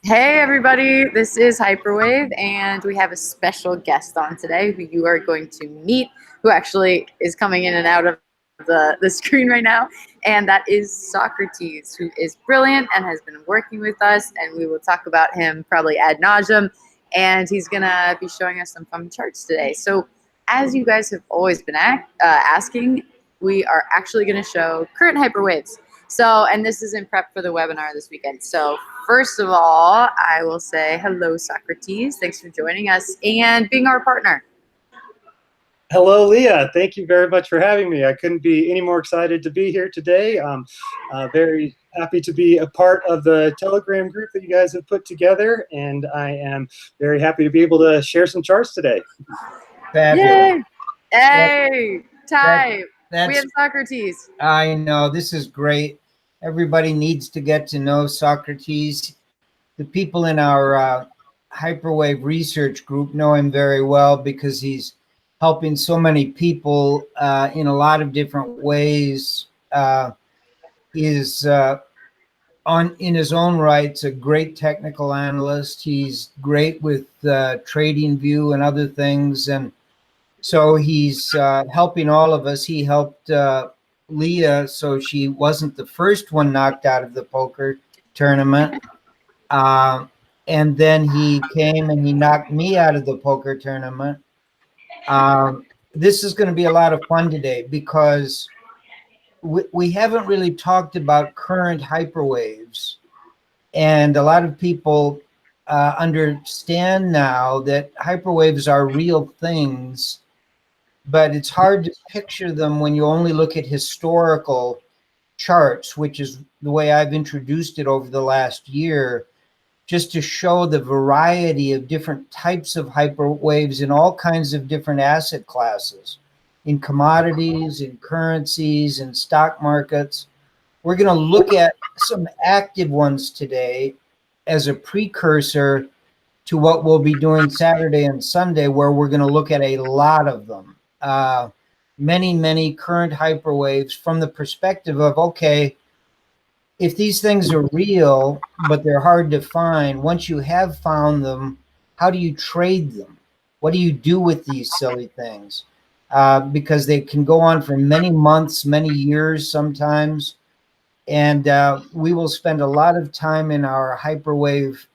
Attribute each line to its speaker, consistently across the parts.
Speaker 1: Hey everybody, this is Hyperwave, and we have a special guest on today who you are going to meet, who actually is coming in and out of the screen right now, and that is Sawcruhteez, who is brilliant and has been working with us, and we will talk about him probably ad nauseum, and he's gonna be showing us some fun charts today. So as you guys have always been asking, we are actually gonna show current hyperwaves. So, and this is in prep for the webinar this weekend. So first of all, I will say hello, Sawcruhteez. Thanks for joining us and being our partner.
Speaker 2: Hello, Leah. Thank you very much for having me. I couldn't be any more excited to be here today. Very happy to be a part of the Telegram group that you guys have put together, and I am very happy to be able to share some charts today.
Speaker 3: Fabulous.
Speaker 1: Yay! Hey, Ty, we have Sawcruhteez.
Speaker 3: I know, this is great. Everybody needs to get to know Sawcruhteez. The people in our Hyperwave research group know him very well because he's helping so many people in a lot of different ways. In his own rights a great technical analyst. He's great with trading view and other things, and so he's helping all of us. He helped Leah so she wasn't the first one knocked out of the poker tournament. And then he came and he knocked me out of the poker tournament. This is going to be a lot of fun today because we haven't really talked about current hyperwaves. And a lot of people understand now that hyperwaves are real things, but it's hard to picture them when you only look at historical charts, which is the way I've introduced it over the last year, just to show the variety of different types of hyperwaves in all kinds of different asset classes, in commodities, in currencies, in stock markets. We're going to look at some active ones today as a precursor to what we'll be doing Saturday and Sunday, where we're going to look at a lot of them. Many current hyperwaves from the perspective of, okay, if these things are real, but they're hard to find, once you have found them, how do you trade them? What do you do with these silly things? Because they can go on for many months, many years sometimes. And we will spend a lot of time in our Hyperwave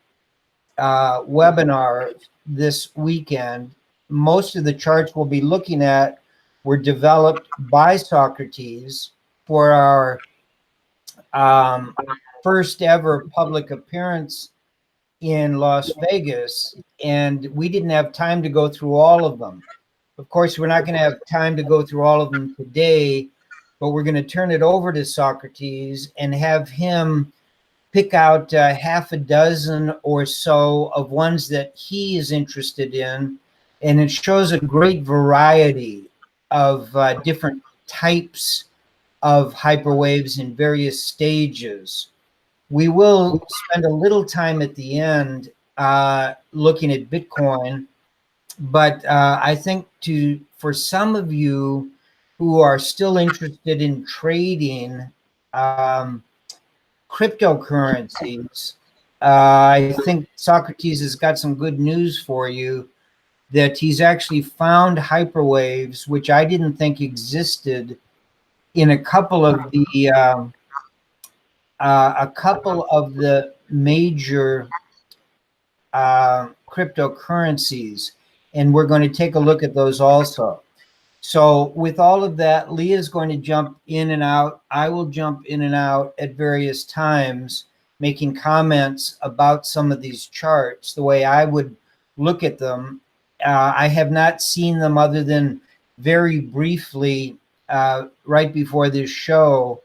Speaker 3: webinar this weekend. Most of the charts we'll be looking at were developed by Sawcruhteez for our first ever public appearance in Las Vegas, and we didn't have time to go through all of them. Of course, we're not going to have time to go through all of them today, but we're going to turn it over to Sawcruhteez and have him pick out half a dozen or so of ones that he is interested in, and it shows a great variety of different types of hyperwaves in various stages. We will spend a little time at the end looking at Bitcoin, but I think for some of you who are still interested in trading cryptocurrencies, I think Sawcruhteez has got some good news for you, that he's actually found hyperwaves, which I didn't think existed, in a couple of the major cryptocurrencies, and we're going to take a look at those also. So with all of that, Leah's going to jump in and out. I will jump in and out at various times, making comments about some of these charts, the way I would look at them. I have not seen them other than very briefly right before this show,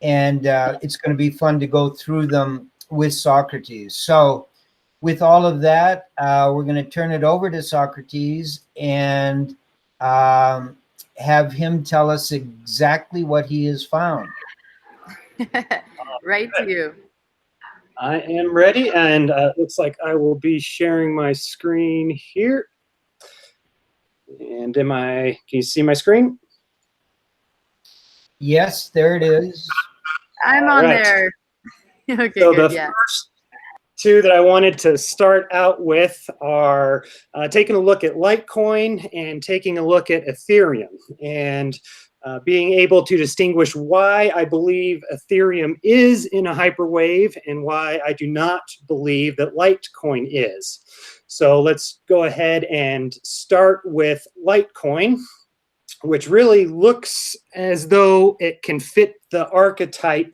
Speaker 3: and it's going to be fun to go through them with Sawcruhteez. So with all of that, we're going to turn it over to Sawcruhteez and have him tell us exactly what he has found.
Speaker 1: Right to you.
Speaker 2: I am ready, and looks like I will be sharing my screen here. And can you see my screen?
Speaker 3: Yes, there it is.
Speaker 1: I'm on there. Okay,
Speaker 2: so
Speaker 1: good,
Speaker 2: the
Speaker 1: yeah.
Speaker 2: first two that I wanted to start out with are taking a look at Litecoin and taking a look at Ethereum, and being able to distinguish why I believe Ethereum is in a hyperwave and why I do not believe that Litecoin is. So let's go ahead and start with Litecoin, which really looks as though it can fit the archetype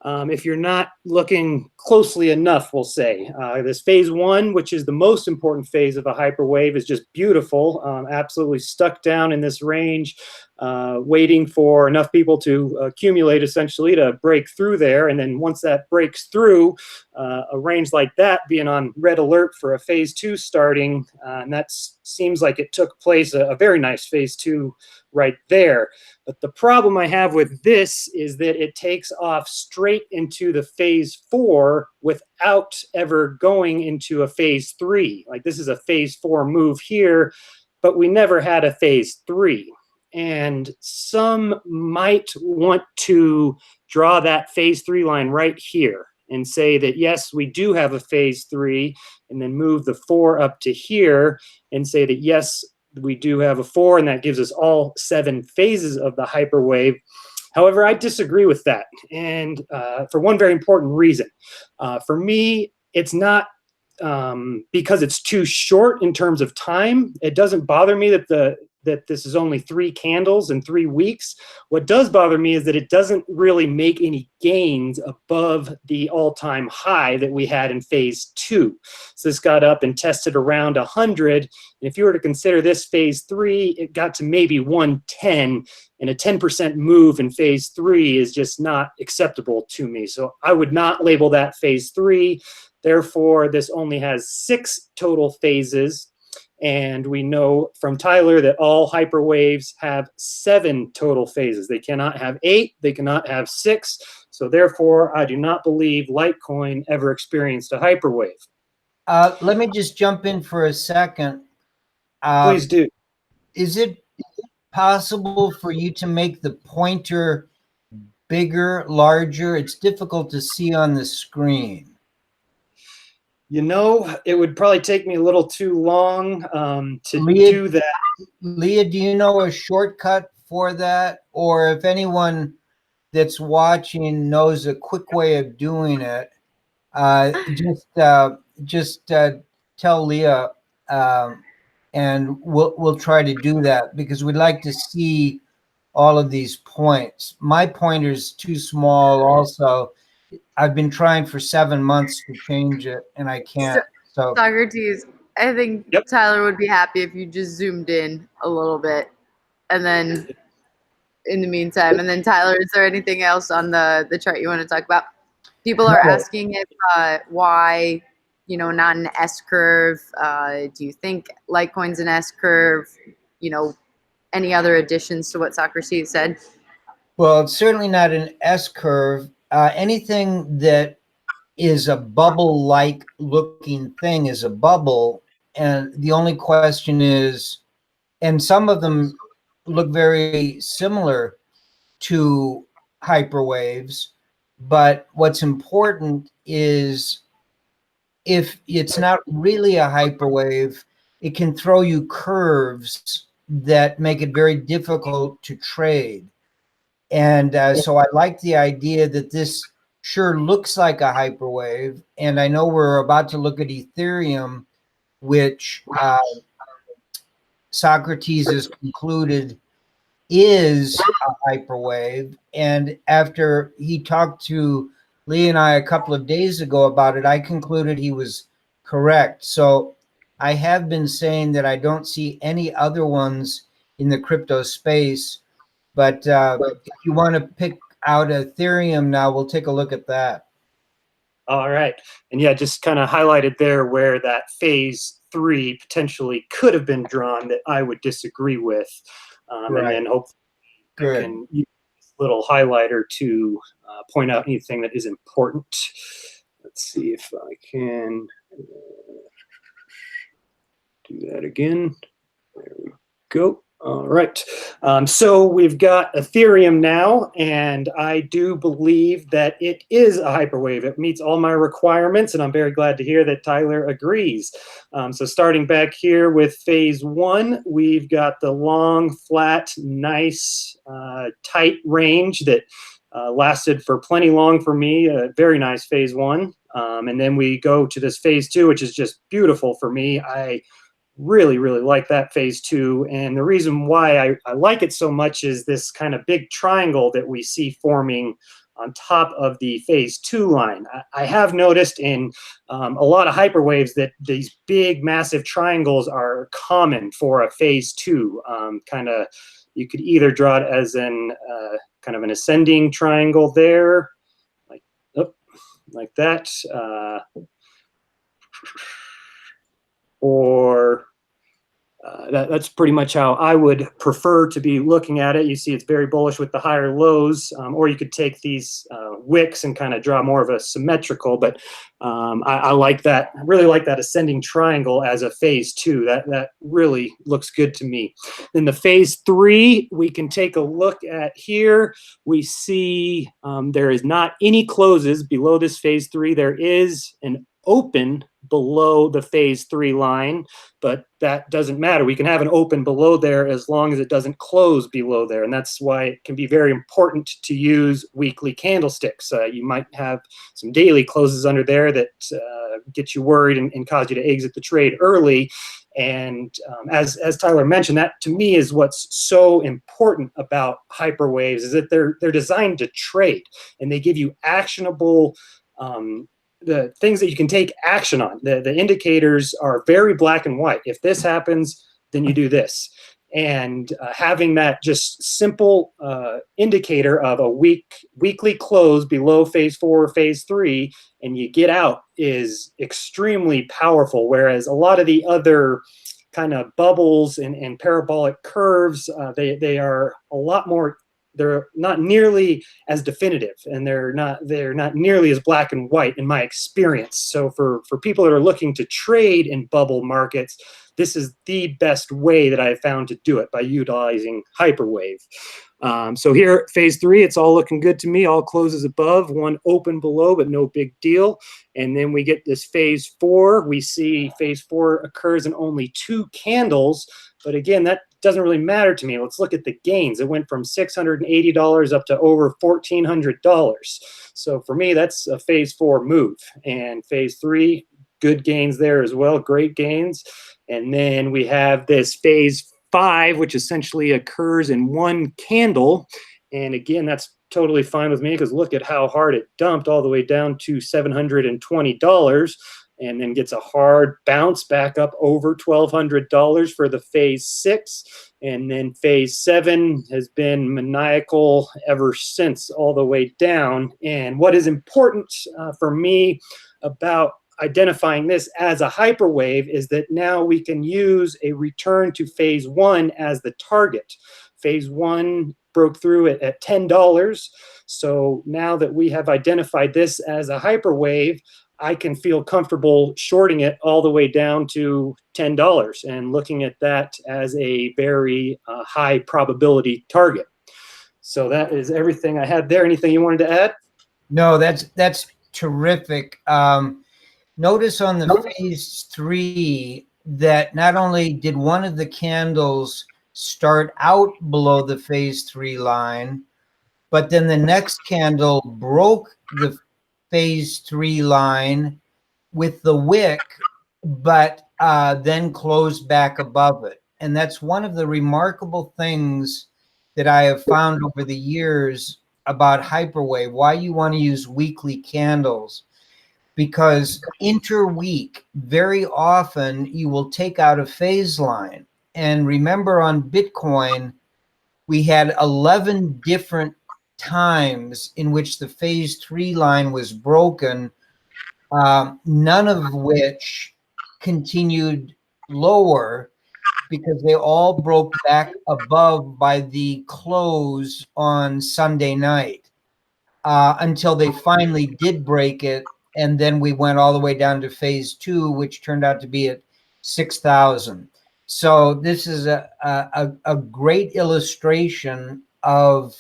Speaker 2: if you're not looking closely enough, we'll say. This phase one, which is the most important phase of a hyperwave, is just beautiful, absolutely stuck down in this range, waiting for enough people to accumulate essentially to break through there. And then once that breaks through, a range like that being on red alert for a phase two starting, and that seems like it took place, a very nice phase two right there. But the problem I have with this is that it takes off straight into the phase four without ever going into a phase three. Like, this is a phase four move here, but we never had a phase three. And some might want to draw that phase three line right here and say that, yes, we do have a phase three, and then move the four up to here and say that, yes, we do have a four, and that gives us all 7 phases of the hyperwave. However, I disagree with that, and for one very important reason. For me, it's not because it's too short in terms of time. It doesn't bother me that this is only 3 candles in 3 weeks. What does bother me is that it doesn't really make any gains above the all-time high that we had in phase 2. So this got up and tested around 100. And if you were to consider this phase 3, it got to maybe 110, and a 10% move in phase 3 is just not acceptable to me. So I would not label that phase 3. Therefore, this only has 6 total phases. And we know from Tyler that all hyperwaves have 7 total phases. They cannot have 8, they cannot have 6. So therefore, I do not believe Litecoin ever experienced a hyperwave.
Speaker 3: Let me just jump in for a second.
Speaker 2: Please do.
Speaker 3: Is it possible for you to make the pointer bigger, larger? It's difficult to see on the screen.
Speaker 2: You know, it would probably take me a little too long to
Speaker 3: Leah,
Speaker 2: do that.
Speaker 3: Leah, do you know a shortcut for that? Or if anyone that's watching knows a quick way of doing it, just tell Leah, and we'll try to do that, because we'd like to see all of these points. My pointer's too small also. I've been trying for 7 months to change it, and I can't. So
Speaker 1: Sawcruhteez, I think
Speaker 2: Yep.
Speaker 1: Tyler would be happy if you just zoomed in a little bit, and then in the meantime, and then Tyler, is there anything else on the chart you want to talk about? People are asking if why, not an S curve. Do you think Litecoin's an S curve? Any other additions to what Sawcruhteez said?
Speaker 3: well, it's certainly not an S curve. Anything that is a bubble-like looking thing is a bubble, and the only question is, and some of them look very similar to hyperwaves, but what's important is, if it's not really a hyperwave, it can throw you curves that make it very difficult to trade. And so I like the idea that this sure looks like a hyperwave. And I know we're about to look at Ethereum, which Sawcruhteez has concluded is a hyperwave. And after he talked to Leah and I a couple of days ago about it, I concluded he was correct. So I have been saying that I don't see any other ones in the crypto space. But if you want to pick out Ethereum now, we'll take a look at that.
Speaker 2: All right. And yeah, just kind of highlighted there where that phase 3 potentially could have been drawn that I would disagree with.
Speaker 3: Right.
Speaker 2: And then hopefully I can use this little highlighter to point out anything that is important. Let's see if I can do that again. There we go. All right. So we've got Ethereum now, and I do believe that it is a hyperwave. It meets all my requirements, and I'm very glad to hear that Tyler agrees. So starting back here with phase one, we've got the long, flat, nice, tight range that lasted for plenty long for me. A very nice phase one. And then we go to this phase two, which is just beautiful for me. I really, really like that phase two. And the reason why I like it so much is this kind of big triangle that we see forming on top of the phase two line. I have noticed in a lot of hyperwaves that these big, massive triangles are common for a phase two. Kind of, you could either draw it as an kind of an ascending triangle there, like that, or that's pretty much how I would prefer to be looking at it. You see it's very bullish with the higher lows, or you could take these wicks and kind of draw more of a symmetrical, but I like that. I really like that ascending triangle as a phase two. That really looks good to me. Then the phase three, we can take a look at here. We see there is not any closes below this phase three. There is an open below the phase three line, but that doesn't matter. We can have an open below there as long as it doesn't close below there. And that's why it can be very important to use weekly candlesticks. You might have some daily closes under there that get you worried and cause you to exit the trade early. And as Tyler mentioned, that to me is what's so important about hyperwaves, is that they're designed to trade, and they give you actionable the things that you can take action on. The indicators are very black and white. If this happens, then you do this. And having that just simple indicator of a weekly close below phase four or phase three, and you get out, is extremely powerful. Whereas a lot of the other kind of bubbles and parabolic curves, they are a lot more, they're not nearly as definitive, and they're not nearly as black and white in my experience. So for people that are looking to trade in bubble markets, this is the best way that I've found to do it, by utilizing hyperwave. So here, phase three, it's all looking good to me. All closes above, one open below, but no big deal. And then we get this phase four. We see phase four occurs in only 2 candles. But again, that doesn't really matter to me. Let's look at the gains. It went from $680 up to over $1,400. So for me, that's a phase four move. And phase three, good gains there as well, great gains. And then we have this phase five, which essentially occurs in 1 candle. And again, that's totally fine with me, because look at how hard it dumped all the way down to $720, and then gets a hard bounce back up over $1,200 for the phase six. And then phase seven has been maniacal ever since, all the way down. And what is important for me about identifying this as a hyperwave is that now we can use a return to phase one as the target. Phase one broke through it at $10. So now that we have identified this as a hyperwave, I can feel comfortable shorting it all the way down to $10 and looking at that as a very high probability target. So that is everything I had there. Anything you wanted to add?
Speaker 3: No, that's terrific. Notice on the phase three that not only did one of the candles start out below the phase three line, but then the next candle broke the phase three line with the wick, but then closed back above it. And that's one of the remarkable things that I have found over the years about hyperwave, why you want to use weekly candles. Because interweek, very often you will take out a phase line. And remember, on Bitcoin, we had 11 different times in which the phase three line was broken, none of which continued lower, because they all broke back above by the close on Sunday night, until they finally did break it. And then we went all the way down to phase two, which turned out to be at 6,000. So this is a great illustration of,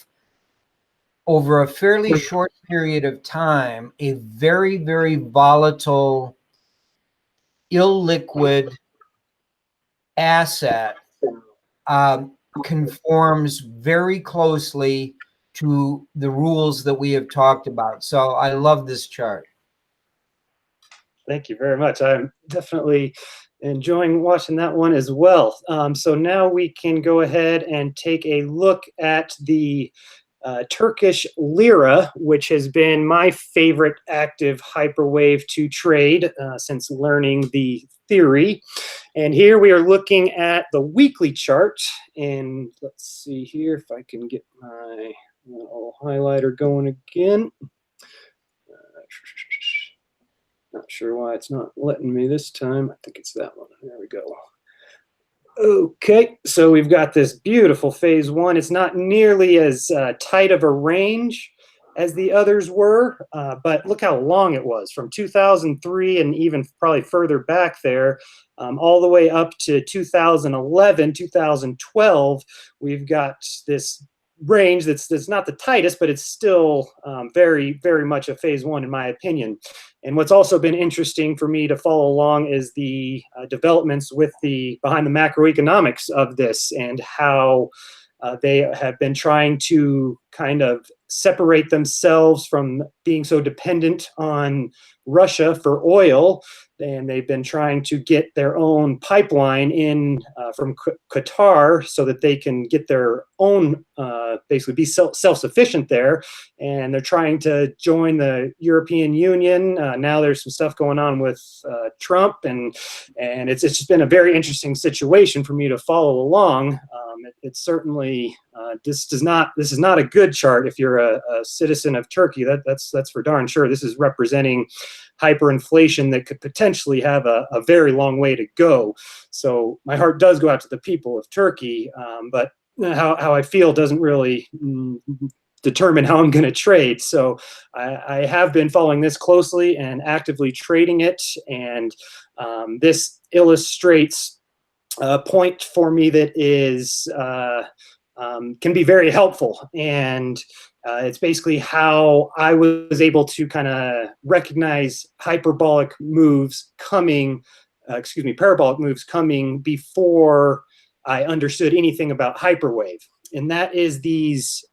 Speaker 3: over a fairly short period of time, a very, very volatile, illiquid asset conforms very closely to the rules that we have talked about. So I love this chart.
Speaker 2: Thank you very much. I'm definitely enjoying watching that one as well. So now we can go ahead and take a look at the Turkish Lira, which has been my favorite active hyperwave to trade since learning the theory. And here we are looking at the weekly chart. And let's see here if I can get my little highlighter going again. Not sure why it's not letting me this time. I think it's that one. There we go. Okay, so we've got this beautiful phase one. It's not nearly as tight of a range as the others were, but look how long it was, from 2003 and even probably further back there, all the way up to 2011, 2012. We've got this range that's not the tightest, but it's still very, very much a phase one in my opinion. And what's also been interesting for me to follow along is the developments with the behind the macroeconomics of this, and how they have been trying to kind of separate themselves from being so dependent on Russia for oil. And they've been trying to get their own pipeline in from Qatar so that they can get their own, basically be self-sufficient there. And they're trying to join the European Union. Now there's some stuff going on with Trump, and it's just been a very interesting situation for me to follow along. It's certainly this is not a good chart if you're a citizen of Turkey. That's for darn sure. This is representing hyperinflation that could potentially have a very long way to go. So my heart does go out to the people of Turkey, but how I feel doesn't really determine how I'm going to trade. So I have been following this closely and actively trading it, and this illustrates a point for me that is can be very helpful. And it's basically how I was able to kind of recognize parabolic moves coming before I understood anything about hyperwave. And that is these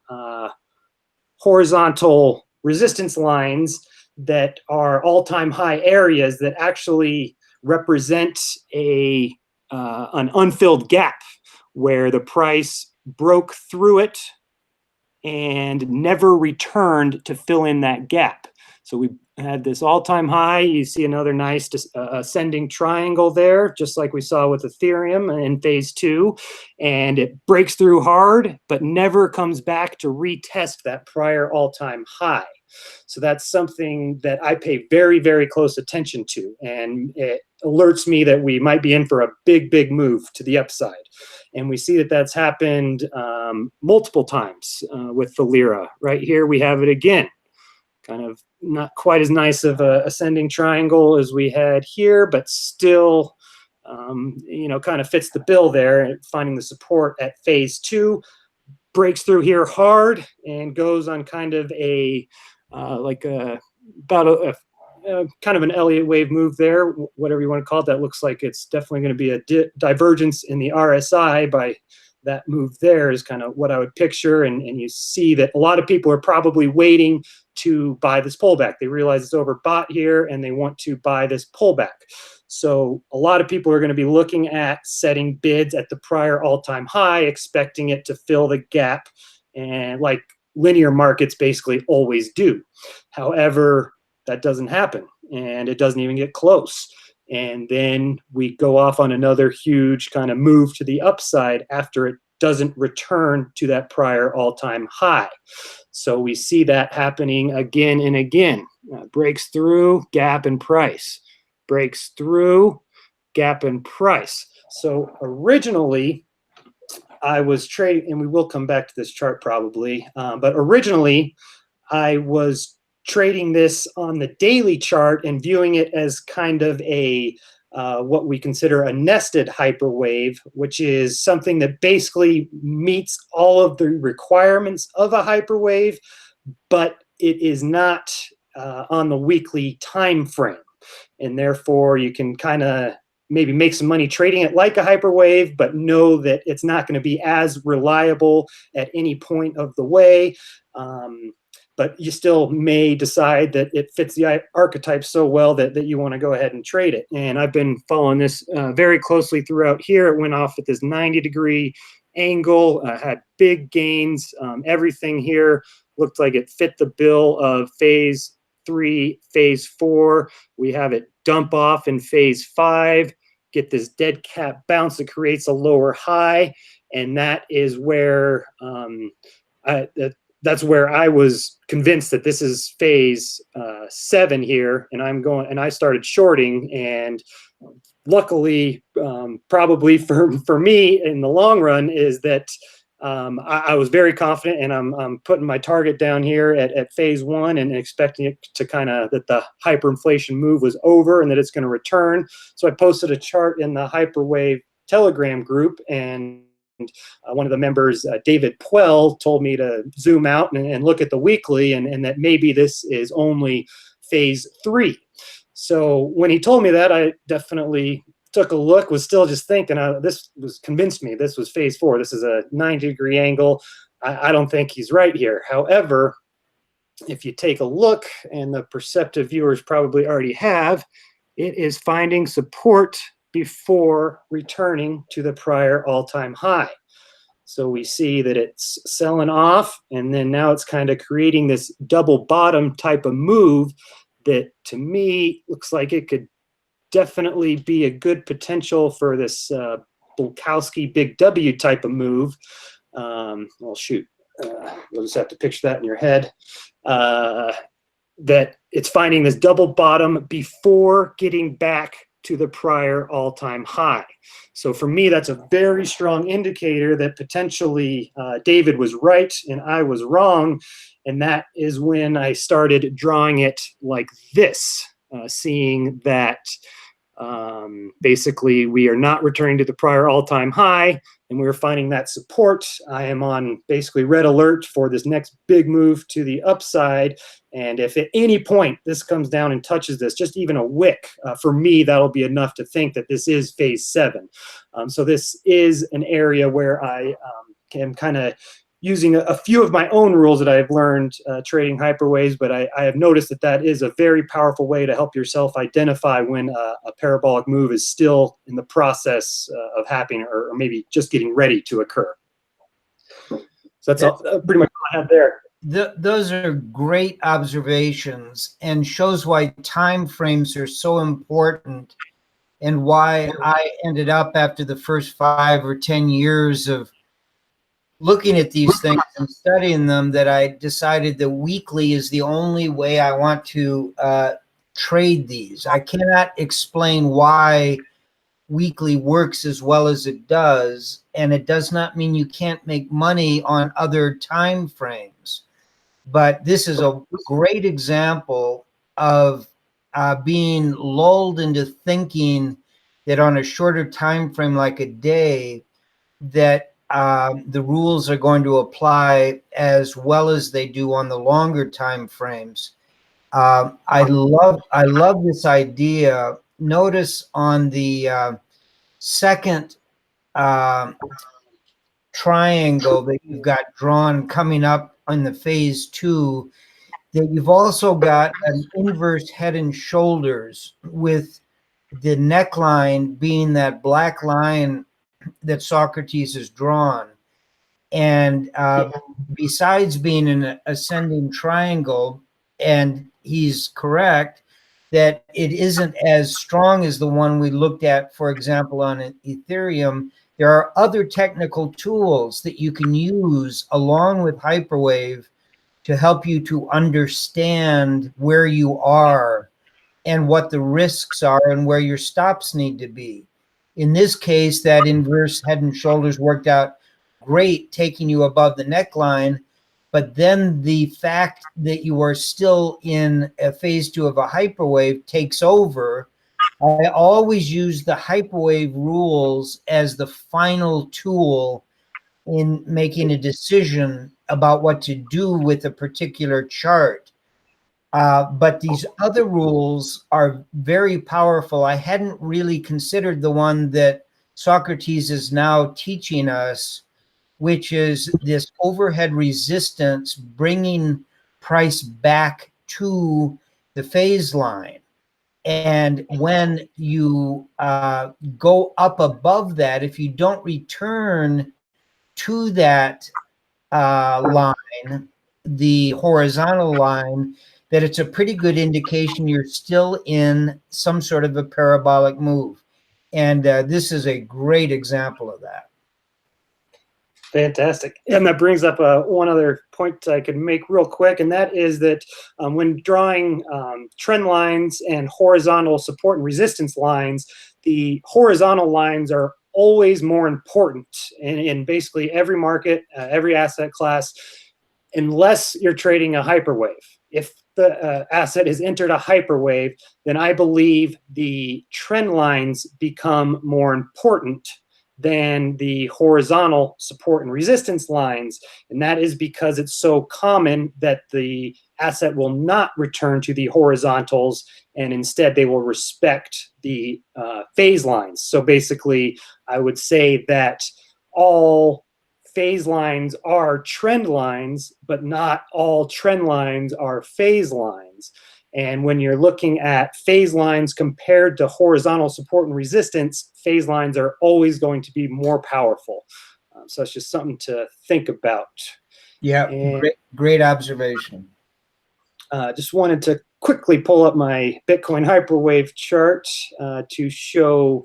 Speaker 2: horizontal resistance lines that are all-time high areas that actually represent an unfilled gap where the price broke through it and never returned to fill in that gap. So we had this all-time high. You see another nice ascending triangle there, just like we saw with Ethereum in phase two. And it breaks through hard, but never comes back to retest that prior all-time high. So that's something that I pay very, very close attention to. And it alerts me that we might be in for a big, big move to the upside. And we see that that's happened multiple times with the Lira. Right here, we have it again. Kind of not quite as nice of a ascending triangle as we had here, but still, kind of fits the bill there, finding the support at phase two, breaks through here hard and goes on kind of a kind of an Elliott wave move there, whatever you want to call it. That looks like it's definitely going to be a divergence in the RSI. By that move there is kind of what I would picture. And you see that a lot of people are probably waiting to buy this pullback. They realize it's overbought here and they want to buy this pullback. So a lot of people are going to be looking at setting bids at the prior all-time high, expecting it to fill the gap, and like linear markets basically always do. However, that doesn't happen, and it doesn't even get close. And then we go off on another huge kind of move to the upside after it doesn't return to that prior all-time high. So we see that happening again and again. Breaks through, gap and price. Breaks through, gap and price. So originally, I was trading, and we will come back to this chart probably, but originally I was trading this on the daily chart and viewing it as kind of a what we consider a nested hyperwave, which is something that basically meets all of the requirements of a hyperwave, but it is not on the weekly time frame. And therefore, you can kind of maybe make some money trading it like a hyperwave, but know that it's not going to be as reliable at any point of the way. But you still may decide that it fits the archetype so well that you want to go ahead and trade it. And I've been following this very closely throughout here. It went off at this 90-degree angle, had big gains. Everything here looked like it fit the bill of phase 3, phase 4. We have it dump off in phase 5, get this dead cat bounce that creates a lower high. And that is where that's where I was convinced that this is phase 7 here, and I started shorting, and luckily, probably for me in the long run, is that I was very confident, and I'm putting my target down here at phase 1 and expecting it to that the hyperinflation move was over and that it's going to return. So I posted a chart in the Hyperwave Telegram group, and one of the members, David Puel, told me to zoom out and look at the weekly, and that maybe this is only phase 3. So when he told me that, I definitely took a look, was still just thinking, this was convinced me this was phase 4. This is a 90-degree angle. I don't think he's right here. However, if you take a look, and the perceptive viewers probably already have, it is finding support before returning to the prior all-time high. So we see that it's selling off, and then now it's kind of creating this double bottom type of move that, to me, looks like it could definitely be a good potential for this Bulkowski big W type of move. Well, shoot, you'll just have to picture that in your head. That it's finding this double bottom before getting back to the prior all-time high. So for me, that's a very strong indicator that potentially David was right and I was wrong. And that is when I started drawing it like this, seeing that basically we are not returning to the prior all-time high, and we're finding that support. I am on basically red alert for this next big move to the upside. And if at any point this comes down and touches this, just even a wick, for me, that'll be enough to think that this is phase 7. So this is an area where I am kind of using a few of my own rules that I've learned trading hyperwaves, but I have noticed that is a very powerful way to help yourself identify when a parabolic move is still in the process of happening, or maybe just getting ready to occur. So that's all, pretty much all I have there.
Speaker 3: Those are great observations, and shows why time frames are so important, and why I ended up, after the first 5 or 10 years of looking at these things and studying them, that I decided that weekly is the only way I want to trade these. I cannot explain why weekly works as well as it does, and it does not mean you can't make money on other time frames. But this is a great example of being lulled into thinking that on a shorter time frame, like a day, that the rules are going to apply as well as they do on the longer time frames. I love this idea. Notice on the second triangle that you've got drawn coming up on the phase 2, that you've also got an inverse head and shoulders, with the neckline being that black line that Sawcruhteez has drawn. And besides being an ascending triangle, and he's correct that it isn't as strong as the one we looked at, for example, on Ethereum, there are other technical tools that you can use along with Hyperwave to help you to understand where you are and what the risks are and where your stops need to be. In this case, that inverse head and shoulders worked out great, taking you above the neckline. But then the fact that you are still in a phase 2 of a hyperwave takes over, I always use the Hyperwave rules as the final tool in making a decision about what to do with a particular chart. But these other rules are very powerful. I hadn't really considered the one that Sawcruhteez is now teaching us, which is this overhead resistance bringing price back to the phase line. And when you go up above that, if you don't return to that line, the horizontal line, that it's a pretty good indication you're still in some sort of a parabolic move. And this is a great example of that.
Speaker 2: Fantastic. And that brings up one other point I could make real quick, and that is that when drawing trend lines and horizontal support and resistance lines, the horizontal lines are always more important in basically every market, every asset class, unless you're trading a hyperwave. If the asset has entered a hyperwave, then I believe the trend lines become more important than the horizontal support and resistance lines. And that is because it's so common that the asset will not return to the horizontals, and instead they will respect the phase lines. So basically, I would say that all phase lines are trend lines, but not all trend lines are phase lines. And when you're looking at phase lines compared to horizontal support and resistance, phase lines are always going to be more powerful. So it's just something to think about.
Speaker 3: Yeah, great observation.
Speaker 2: Just wanted to quickly pull up my Bitcoin Hyperwave chart to show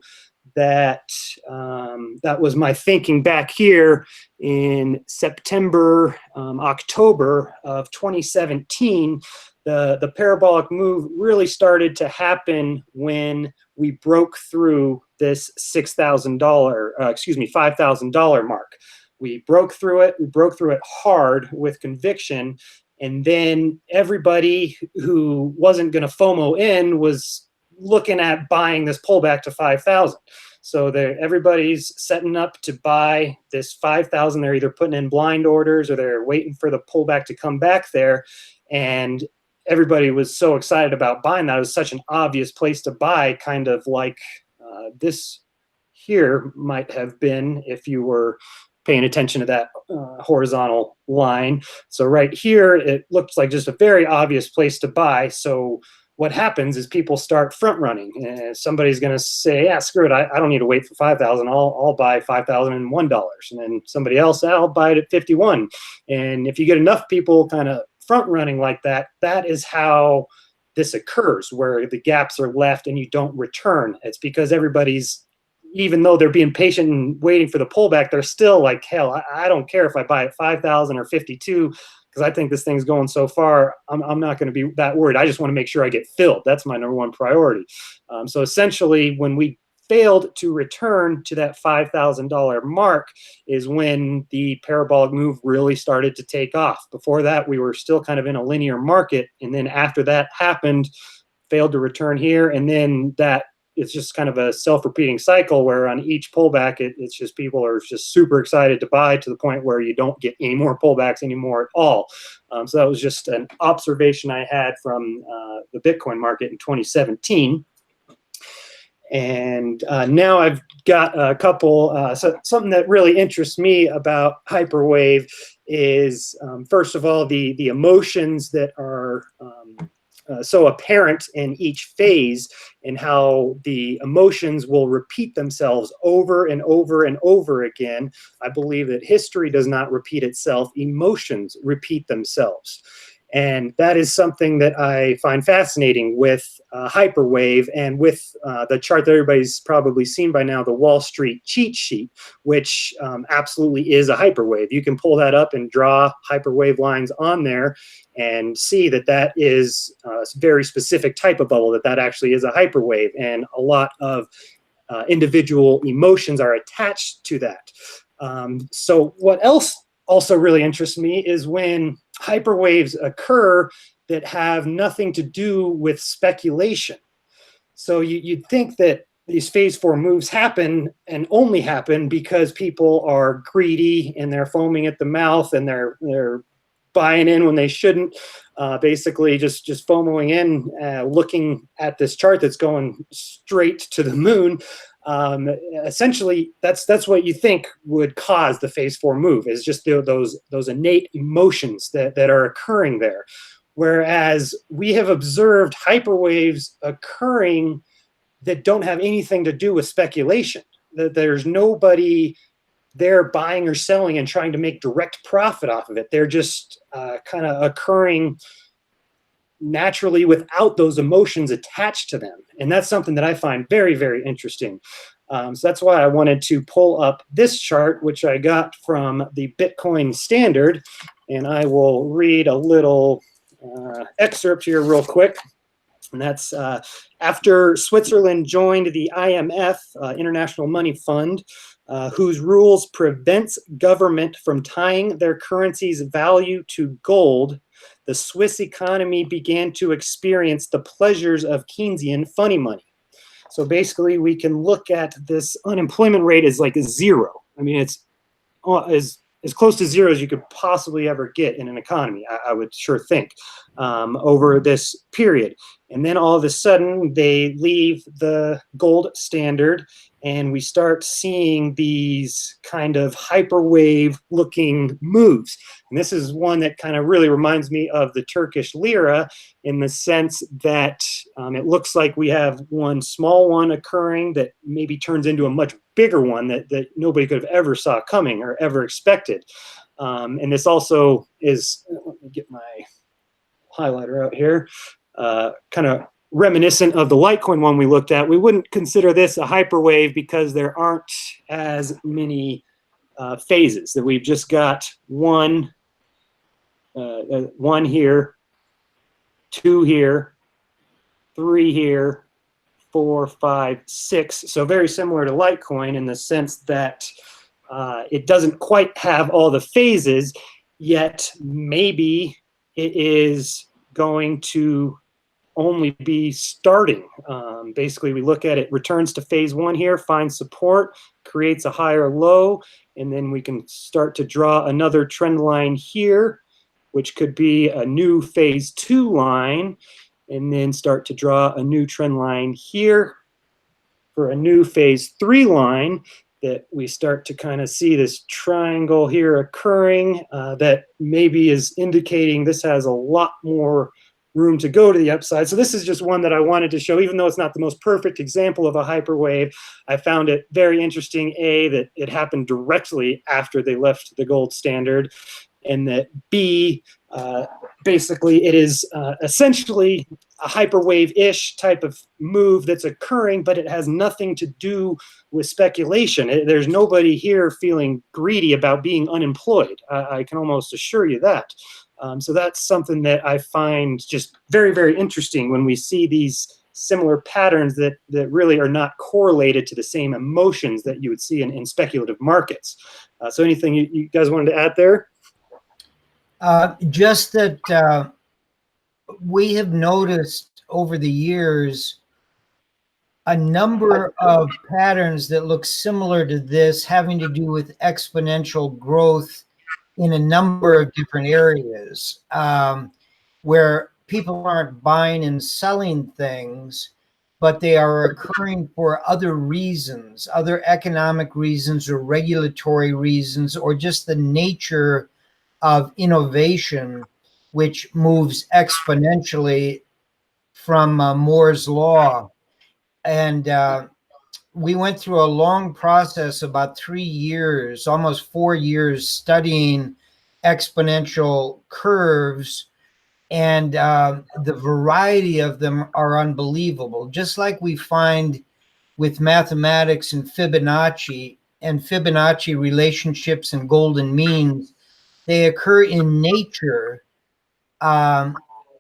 Speaker 2: that that was my thinking back here in September, October of 2017. The parabolic move really started to happen when we broke through this $5,000 mark. We broke through it. We broke through it hard with conviction. And then everybody who wasn't going to FOMO in was looking at buying this pullback to 5,000. So everybody's setting up to buy this 5,000. They're either putting in blind orders or they're waiting for the pullback to come back there. And everybody was so excited about buying that. It was such an obvious place to buy, kind of like this here might have been if you were paying attention to that horizontal line. So right here, it looks like just a very obvious place to buy. So what happens is people start front running. Somebody's going to say, yeah, screw it. I don't need to wait for 5,000. I'll buy $5,001. And then somebody else, I'll buy it at 51. And if you get enough people kind of front running like that, that is how this occurs, where the gaps are left and you don't return. It's because everybody's, even though they're being patient and waiting for the pullback, they're still like, hell, I don't care if I buy at 5,000 or 52, because I think this thing's going so far, I'm not going to be that worried. I just want to make sure I get filled. That's my number one priority. So essentially, when we failed to return to that $5,000 mark is when the parabolic move really started to take off. Before that, we were still kind of in a linear market. And then after that happened, failed to return here. And then that it's just kind of a self-repeating cycle where on each pullback, it's just people are just super excited to buy to the point where you don't get any more pullbacks anymore at all. So that was just an observation I had from the Bitcoin market in 2017. And now I've got a couple, something that really interests me about Hyperwave is, first of all, the emotions that are so apparent in each phase, and how the emotions will repeat themselves over and over and over again. I believe that history does not repeat itself, emotions repeat themselves. And that is something that I find fascinating with Hyperwave and with the chart that everybody's probably seen by now, the Wall Street cheat sheet, which absolutely is a hyperwave. You can pull that up and draw hyperwave lines on there and see that that is a very specific type of bubble, that actually is a hyperwave. And a lot of individual emotions are attached to that. So what else also really interests me is when hyperwaves occur that have nothing to do with speculation. So you'd think that these phase 4 moves happen and only happen because people are greedy and they're foaming at the mouth and they're buying in when they shouldn't, basically just FOMOing in, looking at this chart that's going straight to the moon. Essentially, that's what you think would cause the phase 4 move, is just those innate emotions that are occurring there. Whereas we have observed hyperwaves occurring that don't have anything to do with speculation. That there's nobody there buying or selling and trying to make direct profit off of it. They're just kind of occurring naturally without those emotions attached to them. And that's something that I find very, very interesting. So that's why I wanted to pull up this chart, which I got from the Bitcoin Standard. And I will read a little excerpt here real quick. And that's after Switzerland joined the IMF, International Money Fund, whose rules prevents government from tying their currency's value to gold, the Swiss economy began to experience the pleasures of Keynesian funny money. So basically, we can look at this unemployment rate as like 0. I mean, it's as close to 0 as you could possibly ever get in an economy, I would sure think, over this period. And then all of a sudden, they leave the gold standard, and we start seeing these kind of hyperwave looking moves. And this is one that kind of really reminds me of the Turkish Lira, in the sense that it looks like we have one small one occurring that maybe turns into a much bigger one that nobody could have ever saw coming or ever expected. And this also is, let me get my highlighter out here, kind of reminiscent of the Litecoin one we looked at. We wouldn't consider this a hyperwave because there aren't as many phases. That we've just got one here, 2 here, 3 here, 4, 5, 6. So very similar to Litecoin in the sense that it doesn't quite have all the phases, yet maybe it is going to only be starting. Basically, we look at it, returns to phase 1 here, finds support, creates a higher low, and then we can start to draw another trend line here, which could be a new phase 2 line, and then start to draw a new trend line here for a new phase 3 line, that we start to kind of see this triangle here occurring that maybe is indicating this has a lot more room to go to the upside. So this is just one that I wanted to show, even though it's not the most perfect example of a hyperwave. I found it very interesting, A, that it happened directly after they left the gold standard, and that B, basically it is essentially a hyperwave-ish type of move that's occurring, but it has nothing to do with speculation. There's nobody here feeling greedy about being unemployed. I can almost assure you that. So that's something that I find just very, very interesting when we see these similar patterns that really are not correlated to the same emotions that you would see in speculative markets. So anything you guys wanted to add there?
Speaker 3: Just that we have noticed over the years a number of patterns that look similar to this, having to do with exponential growth in a number of different areas, where people aren't buying and selling things, but they are occurring for other reasons, other economic reasons or regulatory reasons, or just the nature of innovation, which moves exponentially from Moore's law. And we went through a long process, about 3 years, almost 4 years, studying exponential curves, and the variety of them are unbelievable. Just like we find with mathematics and Fibonacci relationships and golden means, they occur in nature,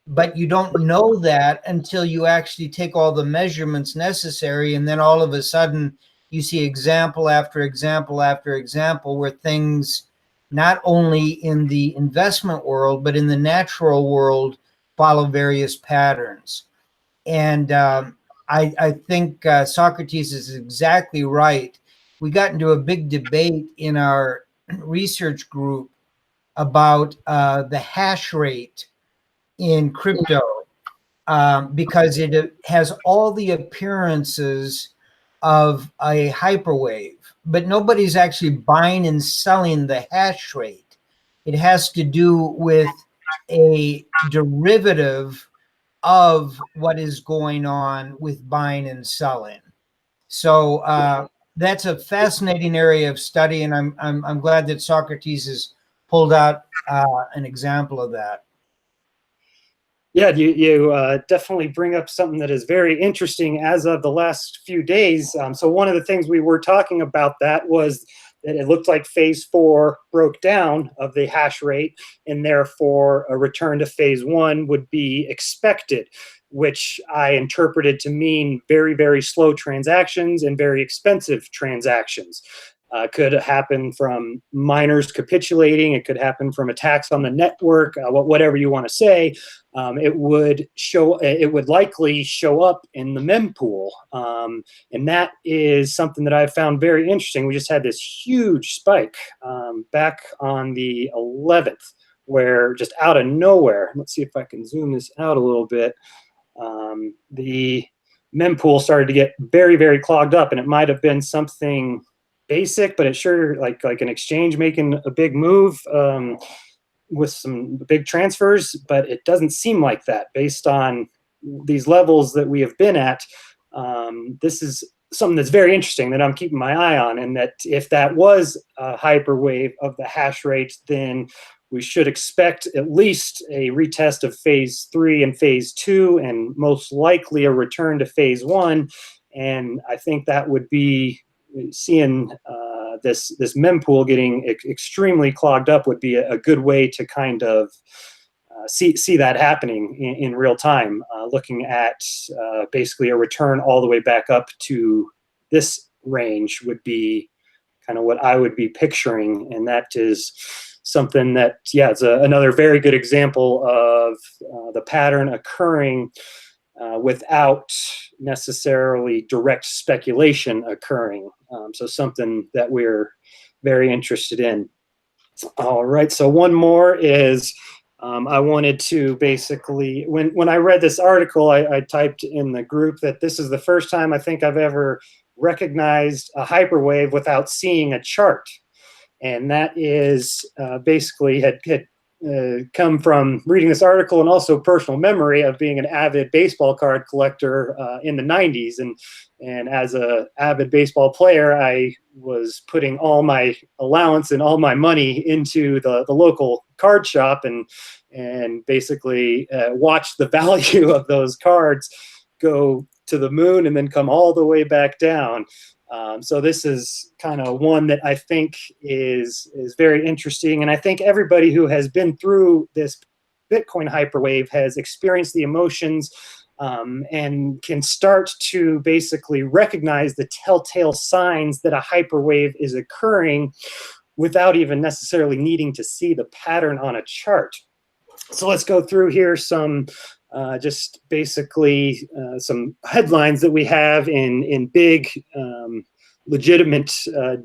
Speaker 3: but you don't know that until you actually take all the measurements necessary, and then all of a sudden you see example after example after example where things, not only in the investment world but in the natural world, follow various patterns. And I think Sawcruhteez is exactly right. We got into a big debate in our research group about the hash rate in crypto, because it has all the appearances of a hyperwave, but nobody's actually buying and selling the hash rate. It has to do with a derivative of what is going on with buying and selling. So that's a fascinating area of study, and I'm glad that Sawcruhteez has pulled out an example of that.
Speaker 2: Yeah, you definitely bring up something that is very interesting as of the last few days. So one of the things we were talking about that was that it looked like phase 4 broke down of the hash rate, and therefore a return to phase 1 would be expected, which I interpreted to mean very, very slow transactions and very expensive transactions. Could happen from miners capitulating. It could happen from attacks on the network. Whatever you want to say, it would likely show up in the mempool, and that is something that I've found very interesting. We just had this huge spike back on the 11th, where just out of nowhere. Let's see if I can zoom this out a little bit. The mempool started to get very, very clogged up, and it might have been something basic, but it sure like an exchange making a big move with some big transfers, but it doesn't seem like that based on these levels that we have been at. This is something that's very interesting that I'm keeping my eye on, and that if that was a hyperwave of the hash rate, then we should expect at least a retest of phase 3 and phase 2, and most likely a return to phase 1. And I think that would be seeing this mempool getting extremely clogged up would be a good way to kind of see that happening in real time, looking at basically a return all the way back up to this range would be kind of what I would be picturing. And that is something that, yeah, it's another very good example of the pattern occurring without necessarily direct speculation occurring. So something that we're very interested in. All right, so one more is I wanted to basically, when I read this article, I typed in the group that this is the first time I think I've ever recognized a hyperwave without seeing a chart. And that is basically had come from reading this article, and also personal memory of being an avid baseball card collector in the 90s. And as an avid baseball player, I was putting all my allowance and all my money into the local card shop, and basically watched the value of those cards go to the moon and then come all the way back down. So this is kind of one that I think is very interesting. And I think everybody who has been through this Bitcoin hyperwave has experienced the emotions and can start to basically recognize the telltale signs that a hyperwave is occurring without even necessarily needing to see the pattern on a chart. So let's go through here some just basically some headlines that we have in big legitimate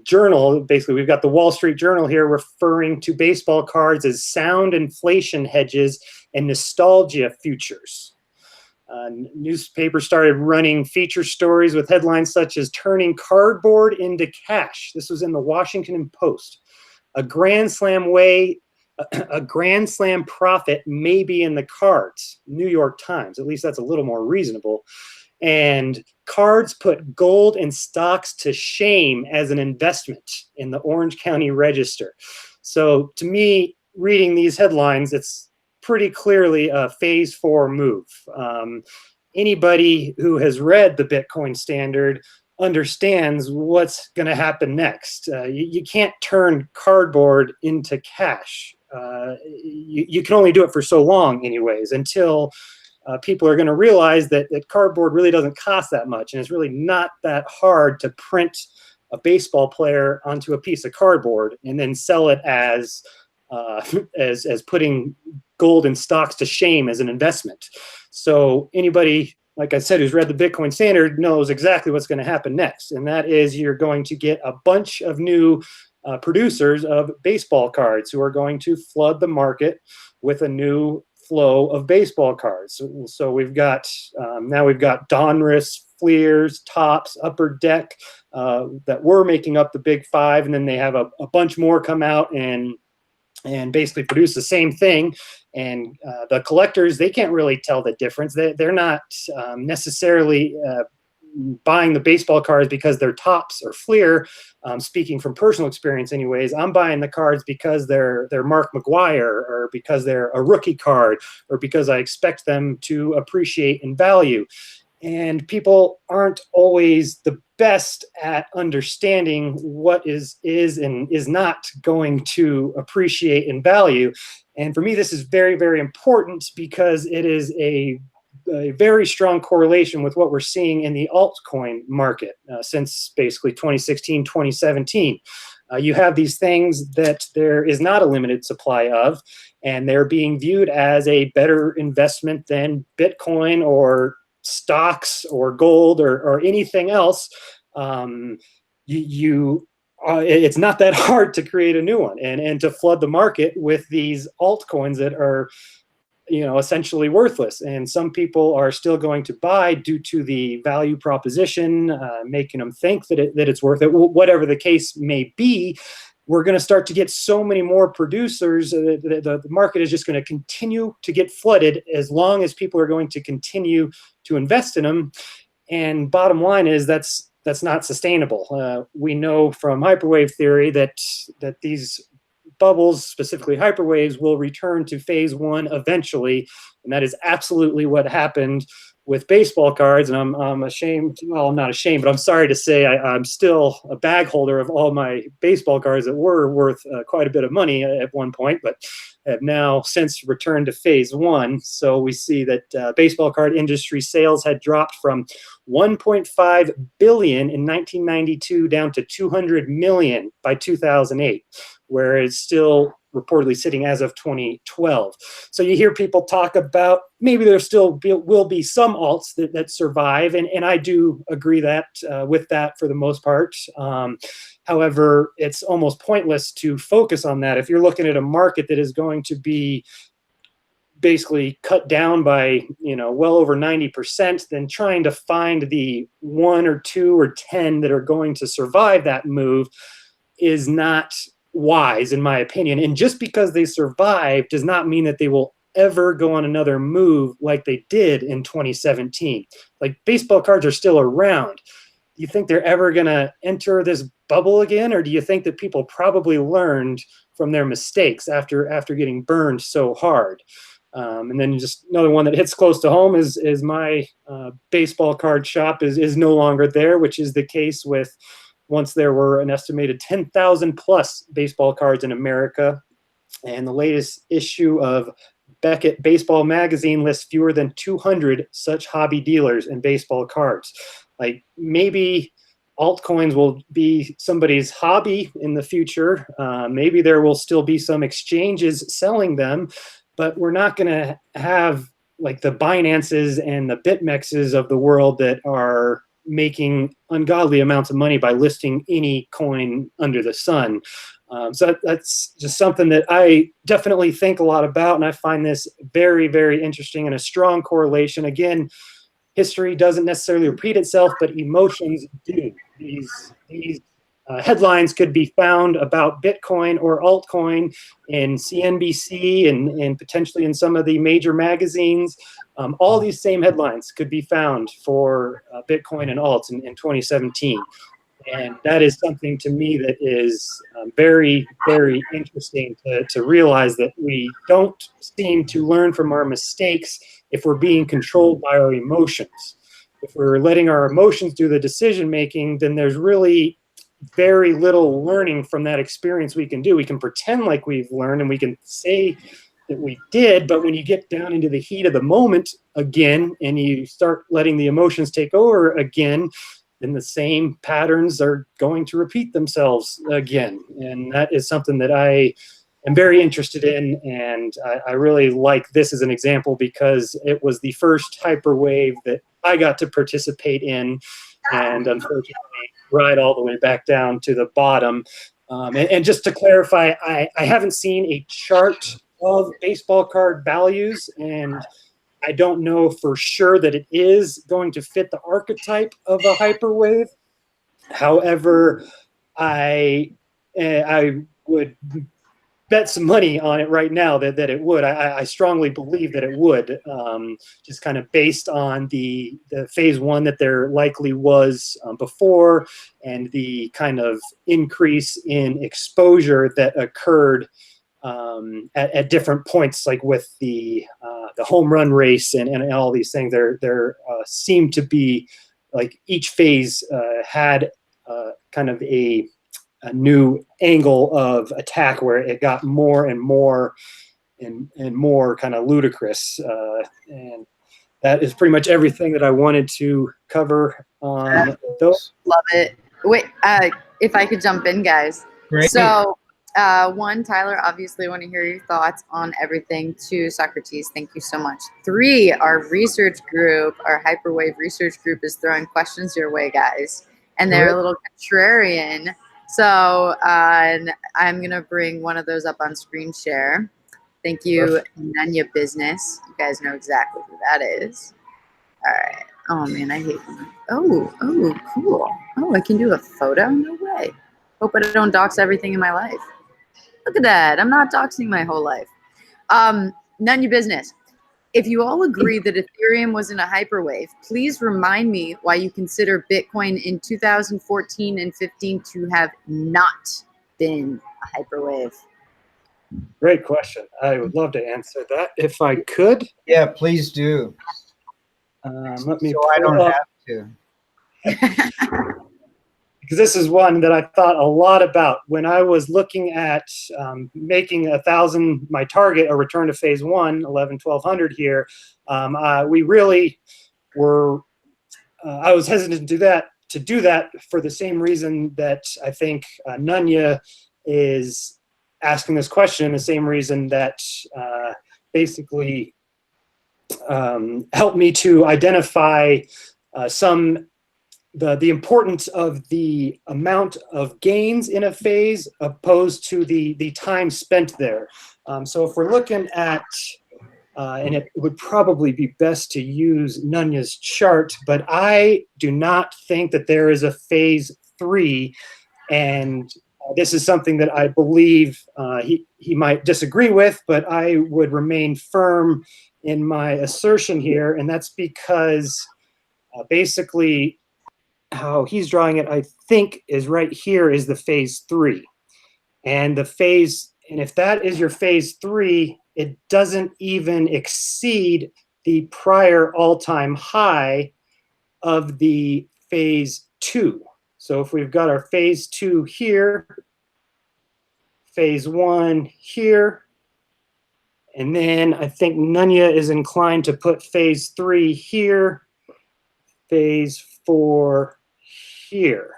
Speaker 2: journal. Basically, we've got the Wall Street Journal here referring to baseball cards as sound inflation hedges and nostalgia futures. Newspapers started running feature stories with headlines such as "Turning Cardboard into Cash." This was in the Washington Post. A Grand Slam profit may be in the cards. New York Times. At least that's a little more reasonable. And cards put gold and stocks to shame as an investment in the Orange County Register. So to me, reading these headlines, it's pretty clearly a phase 4 move. Anybody who has read the Bitcoin Standard understands what's going to happen next. You can't turn cardboard into cash. You can only do it for so long anyways, until people are going to realize that cardboard really doesn't cost that much, and it's really not that hard to print a baseball player onto a piece of cardboard and then sell it as putting gold and stocks to shame as an investment. So anybody like I said, who's read the Bitcoin standard knows exactly what's going to happen next. And that is you're going to get a bunch of new producers of baseball cards who are going to flood the market with a new flow of baseball cards. So we've got, now we've got Donruss, Fleers, Tops, Upper Deck that were making up the big five. And then they have a bunch more come out and basically produce the same thing. And the collectors, they can't really tell the difference. They're not necessarily buying the baseball cards because they're Tops or Fleer. Speaking from personal experience anyways, I'm buying the cards because they're Mark McGwire, or because they're a rookie card, or because I expect them to appreciate in value. And people aren't always the best at understanding what is and is not going to appreciate in value. And for me, this is very, very important because it is a very strong correlation with what we're seeing in the altcoin market since basically 2016, 2017. You have these things that there is not a limited supply of, and they're being viewed as a better investment than Bitcoin or stocks or gold or anything else. It's not that hard to create a new one and to flood the market with these altcoins that are, you know, essentially worthless. And some people are still going to buy due to the value proposition, making them think that it's worth it. Whatever the case may be, we're going to start to get so many more producers. The market is just going to continue to get flooded as long as people are going to continue to invest in them. And bottom line is that's not sustainable. We know from Hyperwave theory that these bubbles, specifically hyperwaves, will return to phase one eventually. And that is absolutely what happened with baseball cards. And I'm ashamed, well, I'm not ashamed, but I'm sorry to say I'm still a bag holder of all my baseball cards that were worth quite a bit of money at one point, but have now since returned to phase one. So we see that baseball card industry sales had dropped from 1.5 billion in 1992 down to 200 million by 2008, where it's still reportedly sitting as of 2012. So you hear people talk about maybe there still will be some alts that survive, and I do agree that with that for the most part. However, it's almost pointless to focus on that. If you're looking at a market that is going to be basically cut down by, you know, well over 90%, then trying to find the 1 or 2 or 10 that are going to survive that move is not wise, in my opinion. And just because they survive does not mean that they will ever go on another move like they did in 2017. Like, baseball cards are still around. Do you think they're ever going to enter this bubble again? Or do you think that people probably learned from their mistakes after getting burned so hard? And then just another one that hits close to home is my baseball card shop is no longer there, which is the case with once there were an estimated 10,000 plus baseball cards in America. And the latest issue of Beckett Baseball Magazine lists fewer than 200 such hobby dealers in baseball cards. Like, maybe altcoins will be somebody's hobby in the future. Maybe there will still be some exchanges selling them, but we're not going to have like the Binances and the BitMEXs of the world that are making ungodly amounts of money by listing any coin under the sun. So that's just something that I definitely think a lot about, and I find this very, very interesting and a strong correlation. Again, history doesn't necessarily repeat itself, but emotions do. These headlines could be found about Bitcoin or altcoin in CNBC and potentially in some of the major magazines. All these same headlines could be found for Bitcoin and alts in 2017. And that is something to me that is very, very interesting to realize, that we don't seem to learn from our mistakes if we're being controlled by our emotions. If we're letting our emotions do the decision making, then there's really very little learning from that experience we can do. We can pretend like we've learned and we can say that we did, but when you get down into the heat of the moment again and you start letting the emotions take over again, then the same patterns are going to repeat themselves again. And that is something that I am very interested in, and I really like this as an example because it was the first hyperwave that I got to participate in, and unfortunately ride all the way back down to the bottom. And just to clarify, I haven't seen a chart of baseball card values, and I don't know for sure that it is going to fit the archetype of a hyperwave. However, I would bet some money on it right now that it would. I strongly believe that it would, just kind of based on the phase one that there likely was before, and the kind of increase in exposure that occurred at different points, like with the home run race and all these things. There seemed to be, like, each phase had kind of a new angle of attack where it got more and more and more kind of ludicrous. And that is pretty much everything that I wanted to cover on those.
Speaker 1: Love it. Wait, if I could jump in, guys.
Speaker 3: Great.
Speaker 1: So, one, Tyler, obviously want to hear your thoughts on everything. Two, Sawcruhteez, thank you so much. Three, our research group, our Hyperwave research group is throwing questions your way, guys. And they're a little contrarian. So I'm going to bring one of those up on screen share. Thank you, Nanya Business. You guys know exactly who that is. All right. Oh, man, I hate them. Oh, cool. Oh, I can do a photo? No way. Hope I don't dox everything in my life. Look at that. I'm not doxing my whole life. Nanya Business. If you all agree that Ethereum was in a hyperwave, please remind me why you consider Bitcoin in 2014 and 15 to have not been a hyperwave.
Speaker 2: Great question. I would love to answer that if I could.
Speaker 3: Yeah, please do.
Speaker 2: Let me
Speaker 3: so I don't
Speaker 2: up.
Speaker 3: have to.
Speaker 2: Because this is one that I thought a lot about when I was looking at making 1,000 my target, a return to phase one, 1,100 here. We really were. I was hesitant to do that for the same reason that I think Nanya is asking this question. The same reason that basically helped me to identify the importance of the amount of gains in a phase opposed to the time spent there. So if we're looking at, and it would probably be best to use Nanya's chart, but I do not think that there is a phase three, and this is something that I believe he might disagree with, but I would remain firm in my assertion here, and that's because basically how he's drawing it, I think, is right here is the phase three. And the phase, and if that is your phase three, it doesn't even exceed the prior all-time high of the phase two. So if we've got our phase two here, phase one here, and then I think Nanya is inclined to put phase three here, phase four here.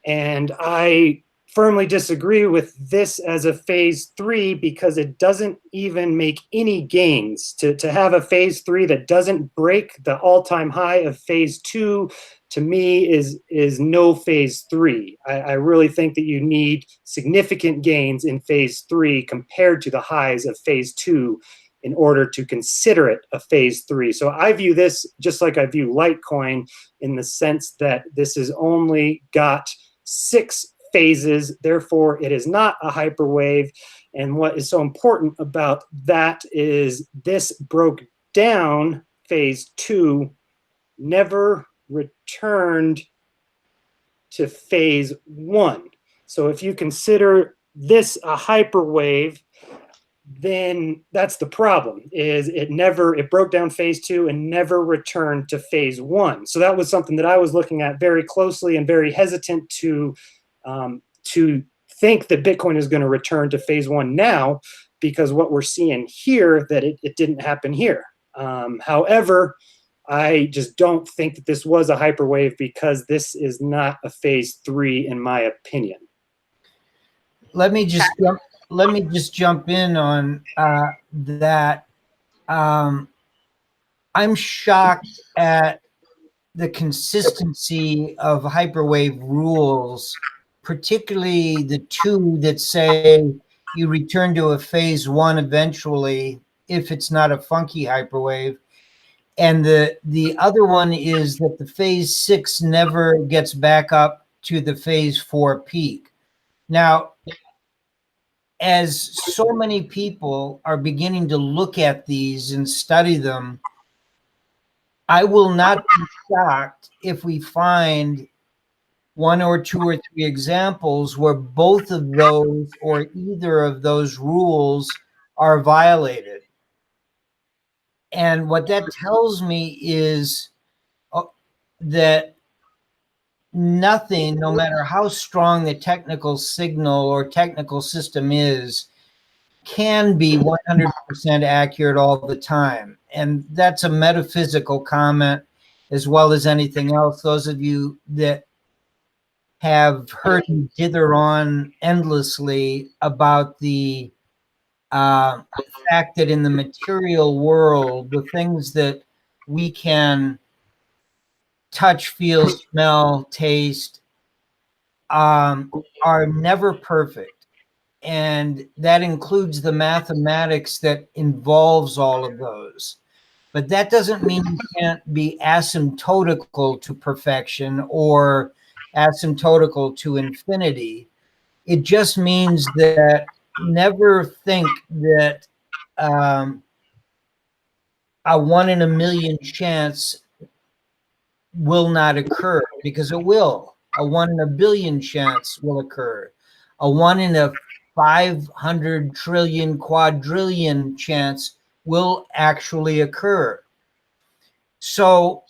Speaker 2: And I firmly disagree with this as a phase three because it doesn't even make any gains. To have a phase three that doesn't break the all-time high of phase two, to me, is no phase three. I really think that you need significant gains in phase three compared to the highs of phase two in order to consider it a phase three. So I view this just like I view Litecoin, in the sense that this has only got 6 phases, therefore it is not a hyperwave. And what is so important about that is this broke down phase two, never returned to phase one. So if you consider this a hyperwave, then that's the problem, is it broke down phase two and never returned to phase one. So that was something that I was looking at very closely and very hesitant to think that Bitcoin is going to return to phase one now, because what we're seeing here, that it didn't happen here. However, I just don't think that this was a hyperwave, because this is not a phase three, in my opinion.
Speaker 3: Let me just jump in on that. I'm shocked at the consistency of hyperwave rules, particularly the two that say you return to a phase one eventually if it's not a funky hyperwave. And the other one is that the phase 6 never gets back up to the phase 4 peak. Now, as so many people are beginning to look at these and study them, I will not be shocked if we find one or two or three examples where both of those or either of those rules are violated. And what that tells me is that nothing, no matter how strong the technical signal or technical system is, can be 100% accurate all the time. And that's a metaphysical comment as well as anything else. Those of you that have heard me dither on endlessly about the fact that in the material world, the things that we can touch, feel, smell, taste are never perfect. And that includes the mathematics that involves all of those. But that doesn't mean you can't be asymptotical to perfection or asymptotical to infinity. It just means that never think that a 1 in a million chance will not occur, because it will. A 1 in a billion chance will occur. A 1 in a 500 trillion quadrillion chance will actually occur. So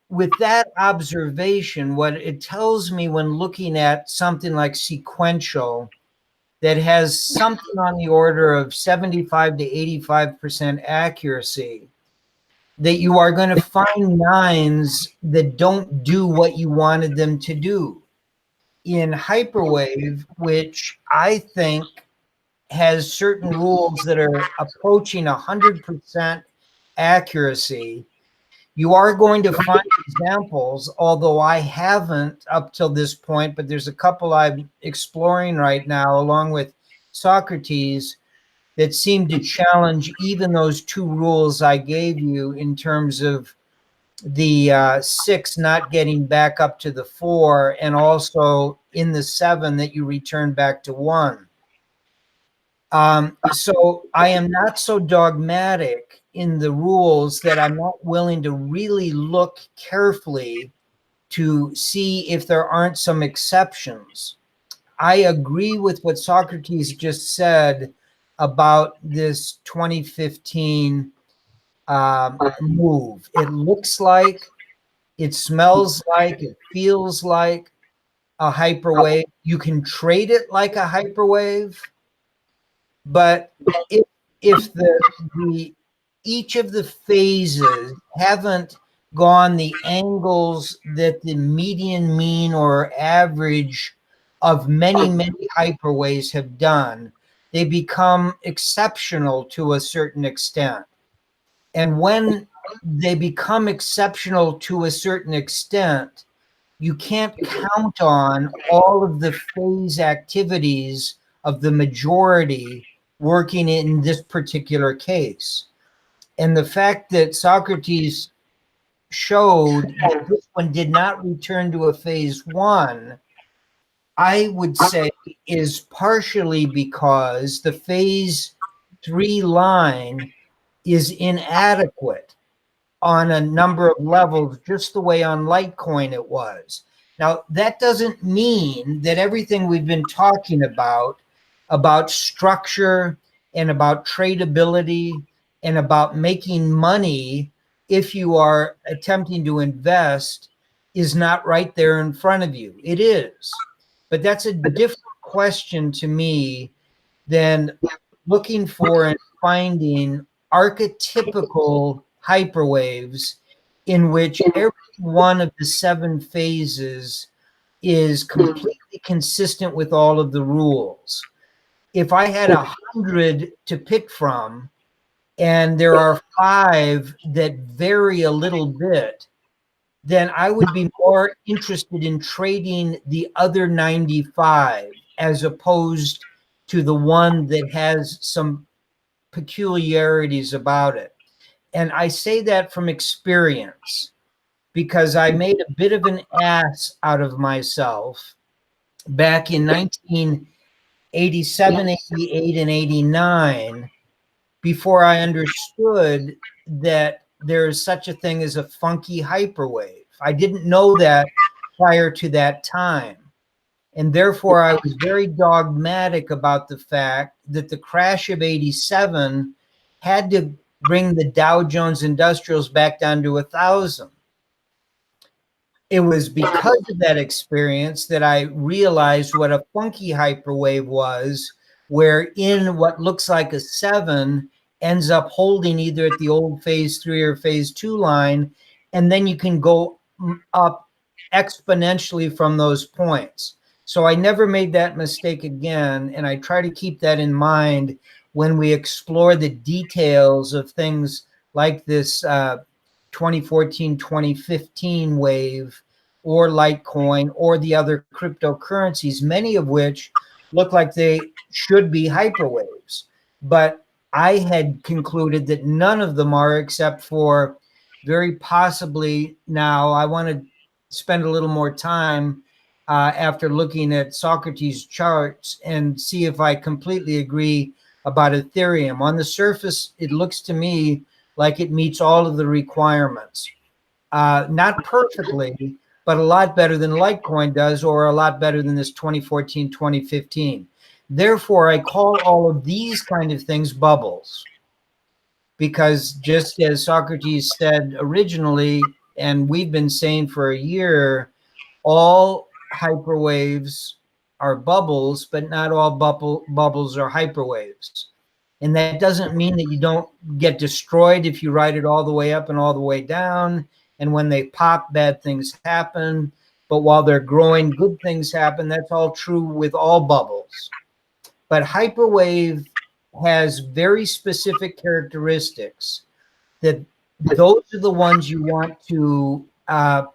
Speaker 3: with that observation, what it tells me when looking at something like sequential that has something on the order of 75 to 85% accuracy, that you are going to find nines that don't do what you wanted them to do. In hyperwave, which I think has certain rules that are approaching 100% accuracy, you are going to find examples, although I haven't up till this point, but there's a couple I'm exploring right now along with Sawcruhteez that seem to challenge even those two rules I gave you in terms of the 6 not getting back up to the 4, and also in the 7 that you return back to 1. So I am not so dogmatic in the rules that I'm not willing to really look carefully to see if there aren't some exceptions. I agree with what Sawcruhteez just said about this 2015 move. It looks like, it smells like, it feels like a hyperwave. You can trade it like a hyperwave, but if the each of the phases haven't gone the angles that the median, mean, or average of many hyperwaves have done, they become exceptional to a certain extent. And when they become exceptional to a certain extent, you can't count on all of the phase activities of the majority working in this particular case. And the fact that Sawcruhteez showed that this one did not return to a phase 1, I would say is partially because the phase 3 line is inadequate on a number of levels, just the way on Litecoin it was. Now, that doesn't mean that everything we've been talking about structure and about tradability and about making money if you are attempting to invest is not right there in front of you. It is. But that's a different question to me than looking for and finding archetypical hyperwaves in which every one of the 7 phases is completely consistent with all of the rules. If I had 100 to pick from, and there are 5 that vary a little bit, then I would be more interested in trading the other 95 as opposed to the one that has some peculiarities about it. And I say that from experience because I made a bit of an ass out of myself back in 1987, 88, and 89 before I understood that there is such a thing as a funky hyperwave. I didn't know that prior to that time. And therefore, I was very dogmatic about the fact that the crash of 87 had to bring the Dow Jones Industrials back down to 1,000. It was because of that experience that I realized what a funky hyperwave was, where in what looks like a 7 ends up holding either at the old phase 3 or phase 2 line, and then you can go up exponentially from those points. So I never made that mistake again, and I try to keep that in mind when we explore the details of things like this 2014, 2015 wave, or Litecoin, or the other cryptocurrencies, many of which look like they should be hyperwaves. But I had concluded that none of them are, except for very possibly now. I want to spend a little more time after looking at Sawcruhteez charts and see if I completely agree about Ethereum. On the surface, it looks to me like it meets all of the requirements. Not perfectly, but a lot better than Litecoin does, or a lot better than this 2014, 2015. Therefore, I call all of these kind of things bubbles, because just as Sawcruhteez said originally, and we've been saying for a year, all hyperwaves are bubbles, but not all bubbles are hyperwaves. And that doesn't mean that you don't get destroyed if you ride it all the way up and all the way down. And when they pop, bad things happen. But while they're growing, good things happen. That's all true with all bubbles. But hyperwave has very specific characteristics that those are the ones you want to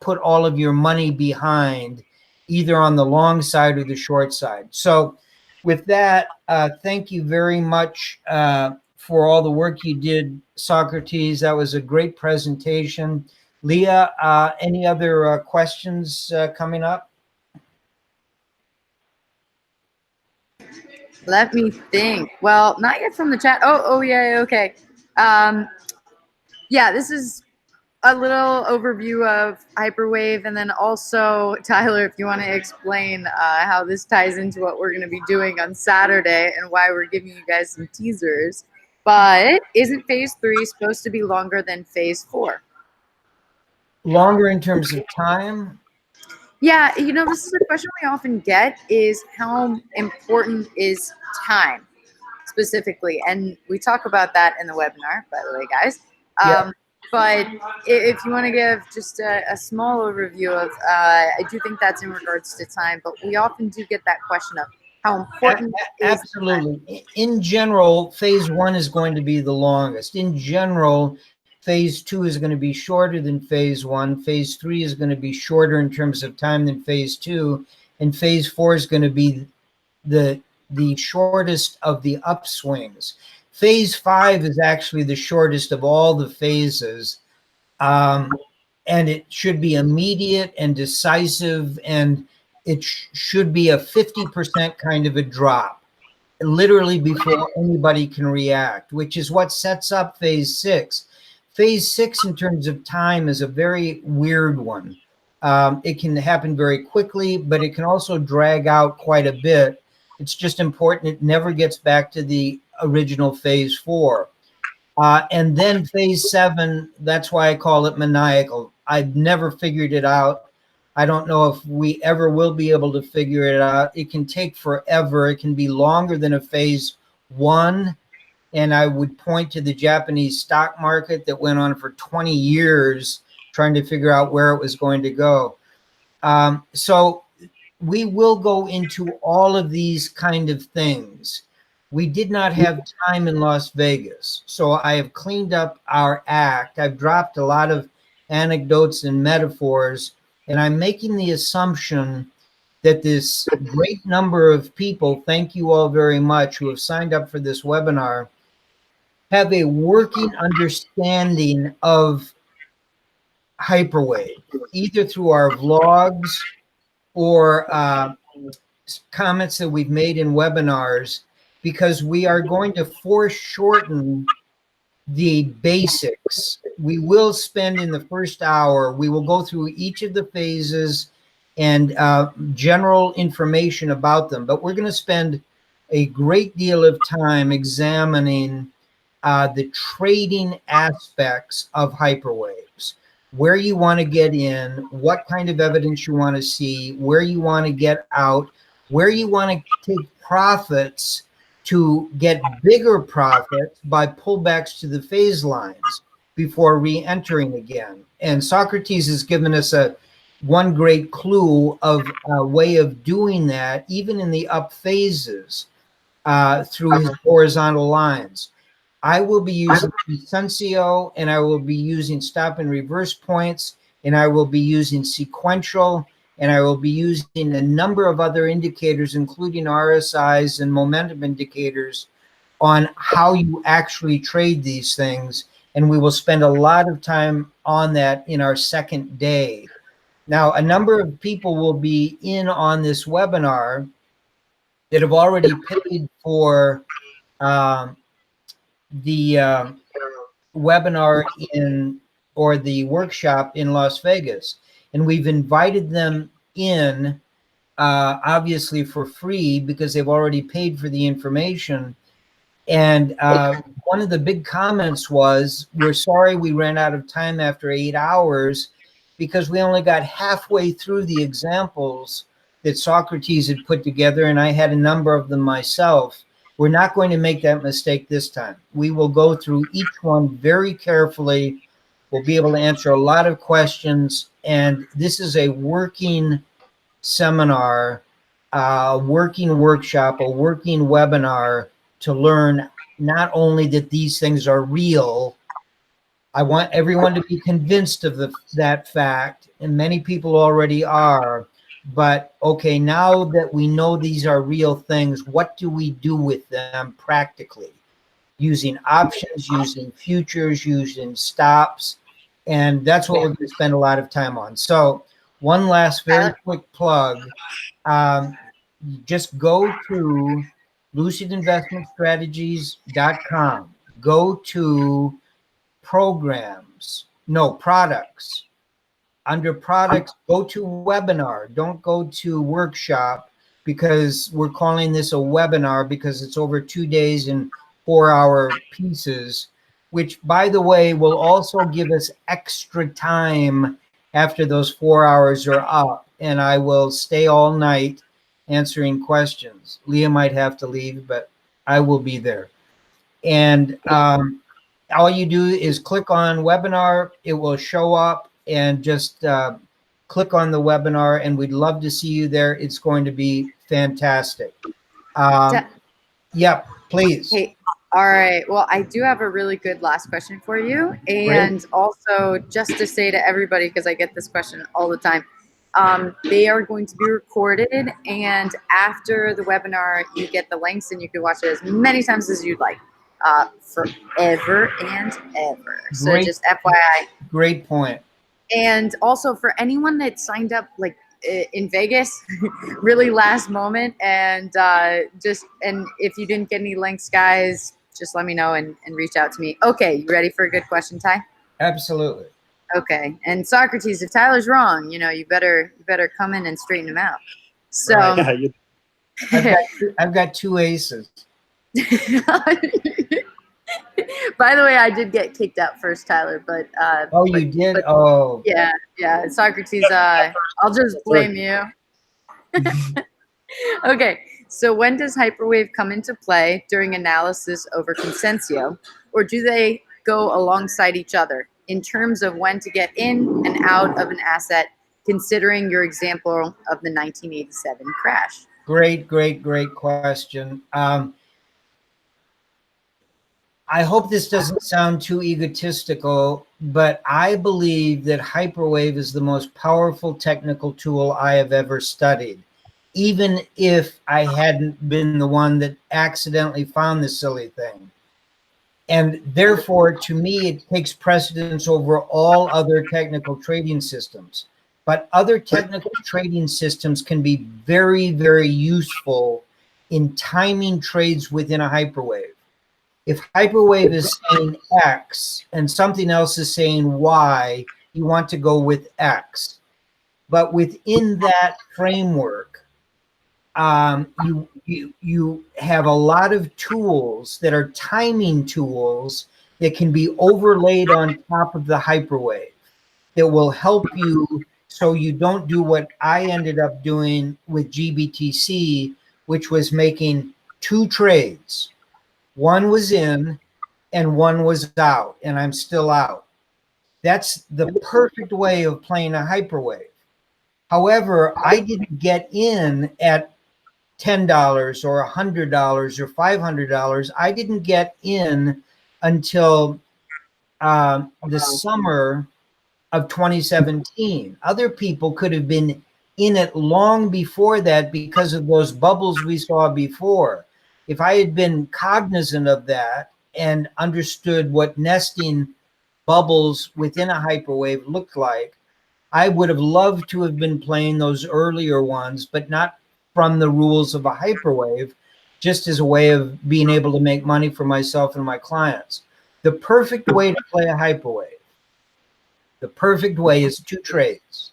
Speaker 3: put all of your money behind, either on the long side or the short side. So with that, thank you very much for all the work you did, Sawcruhteez. That was a great presentation. Leah, any other questions coming up?
Speaker 1: Let me think. Well, not yet from the chat. Oh yeah, okay. Yeah, this is a little overview of Hyperwave, and then also, Tyler, if you want to explain how this ties into what we're going to be doing on Saturday and why we're giving you guys some teasers. But isn't phase 3 supposed to be longer than phase 4?
Speaker 3: Longer in terms of time?
Speaker 1: Yeah, you know, this is a question we often get, is how important is time specifically? And we talk about that in the webinar, by the way, guys.
Speaker 3: Yeah.
Speaker 1: But if you want to give just a small overview of, I do think that's in regards to time, but we often do get that question of how important is
Speaker 3: absolutely. Time? In general, phase 1 is going to be the longest. In general, phase 2 is going to be shorter than phase 1. Phase 3 is going to be shorter in terms of time than phase 2. And phase 4 is going to be the shortest of the upswings. Phase 5 is actually the shortest of all the phases. And it should be immediate and decisive, and it should be a 50% kind of a drop, literally before anybody can react, which is what sets up phase 6. Phase 6 in terms of time is a very weird one. It can happen very quickly, but it can also drag out quite a bit. It's just important it never gets back to the original phase 4. And then phase 7, that's why I call it maniacal. I've never figured it out. I don't know if we ever will be able to figure it out. It can take forever. It can be longer than a phase 1. And I would point to the Japanese stock market that went on for 20 years trying to figure out where it was going to go. So we will go into all of these kind of things. We did not have time in Las Vegas, so I have cleaned up our act. I've dropped a lot of anecdotes and metaphors. And I'm making the assumption that this great number of people, thank you all very much, who have signed up for this webinar, have a working understanding of Hyperwave, either through our vlogs or comments that we've made in webinars, because we are going to foreshorten the basics. We will spend in the first hour, we will go through each of the phases and general information about them, but we're going to spend a great deal of time examining the trading aspects of Hyperwaves, where you want to get in, what kind of evidence you want to see, where you want to get out, where you want to take profits to get bigger profits by pullbacks to the phase lines before re-entering again. And Sawcruhteez has given us one great clue of a way of doing that, even in the up phases, through his horizontal lines. I will be using Sensio, and I will be using stop and reverse points, and I will be using sequential, and I will be using a number of other indicators, including RSIs and momentum indicators, on how you actually trade these things. And we will spend a lot of time on that in our second day. Now, a number of people will be in on this webinar that have already paid for the webinar or the workshop in Las Vegas. And we've invited them in, obviously for free, because they've already paid for the information. And one of the big comments was, we're sorry we ran out of time after 8 hours, because we only got halfway through the examples that Sawcruhteez had put together, and I had a number of them myself. We're not going to make that mistake this time. We will go through each one very carefully. We'll be able to answer a lot of questions, and this is a working seminar, a working workshop, a working webinar to learn not only that these things are real. I want everyone to be convinced of that fact, and many people already are. But okay, now that we know these are real things, what do we do with them practically? Using options, using futures, using stops, and that's what we're going to spend a lot of time on. So one last very quick plug. Just go to lucidinvestmentstrategies.com. Go to products. Under products, go to webinar. Don't go to workshop, because we're calling this a webinar because it's over 2 days and 4-hour pieces, which, by the way, will also give us extra time after those 4 hours are up. And I will stay all night answering questions. Leah might have to leave, but I will be there. And all you do is click on webinar. It will show up, and just click on the webinar, and we'd love to see you there. It's going to be fantastic. Yeah, please.
Speaker 1: Hey, all right. Well, I do have a really good last question for you. And also, just to say to everybody, because I get this question all the time, they are going to be recorded, and after the webinar, you get the links, and you can watch it as many times as you'd like, forever and ever. So just FYI.
Speaker 3: Great point.
Speaker 1: And also, for anyone that signed up like in Vegas, really last moment, and if you didn't get any links, guys, just let me know and reach out to me. Okay, you ready for a good question, Ty?
Speaker 3: Absolutely.
Speaker 1: Okay, and Sawcruhteez, if Tyler's wrong, you better come in and straighten him out. So
Speaker 3: right. I've got 2 aces.
Speaker 1: By the way, I did get kicked out first, Tyler, but
Speaker 3: you did? Oh,
Speaker 1: yeah, Sawcruhteez, I'll just blame you. Okay, so when does Hyperwave come into play during analysis over Consensio, or do they go alongside each other in terms of when to get in and out of an asset, considering your example of the 1987 crash?
Speaker 3: Great question. I hope this doesn't sound too egotistical, but I believe that Hyperwave is the most powerful technical tool I have ever studied, even if I hadn't been the one that accidentally found this silly thing. And therefore, to me, it takes precedence over all other technical trading systems. But other technical trading systems can be very, very useful in timing trades within a hyperwave. If hyperwave is saying X and something else is saying Y, you want to go with X. But within that framework, you have a lot of tools that are timing tools that can be overlaid on top of the hyperwave that will help you so you don't do what I ended up doing with GBTC, which was making 2 trades. One was in and one was out, and I'm still out. That's the perfect way of playing a hyperwave. However, I didn't get in at $10 or $100 or $500. I didn't get in until the summer of 2017. Other people could have been in it long before that because of those bubbles we saw before. If I had been cognizant of that and understood what nesting bubbles within a hyperwave looked like, I would have loved to have been playing those earlier ones, but not from the rules of a hyperwave, just as a way of being able to make money for myself and my clients. The perfect way to play a hyperwave, the perfect way is 2 trades.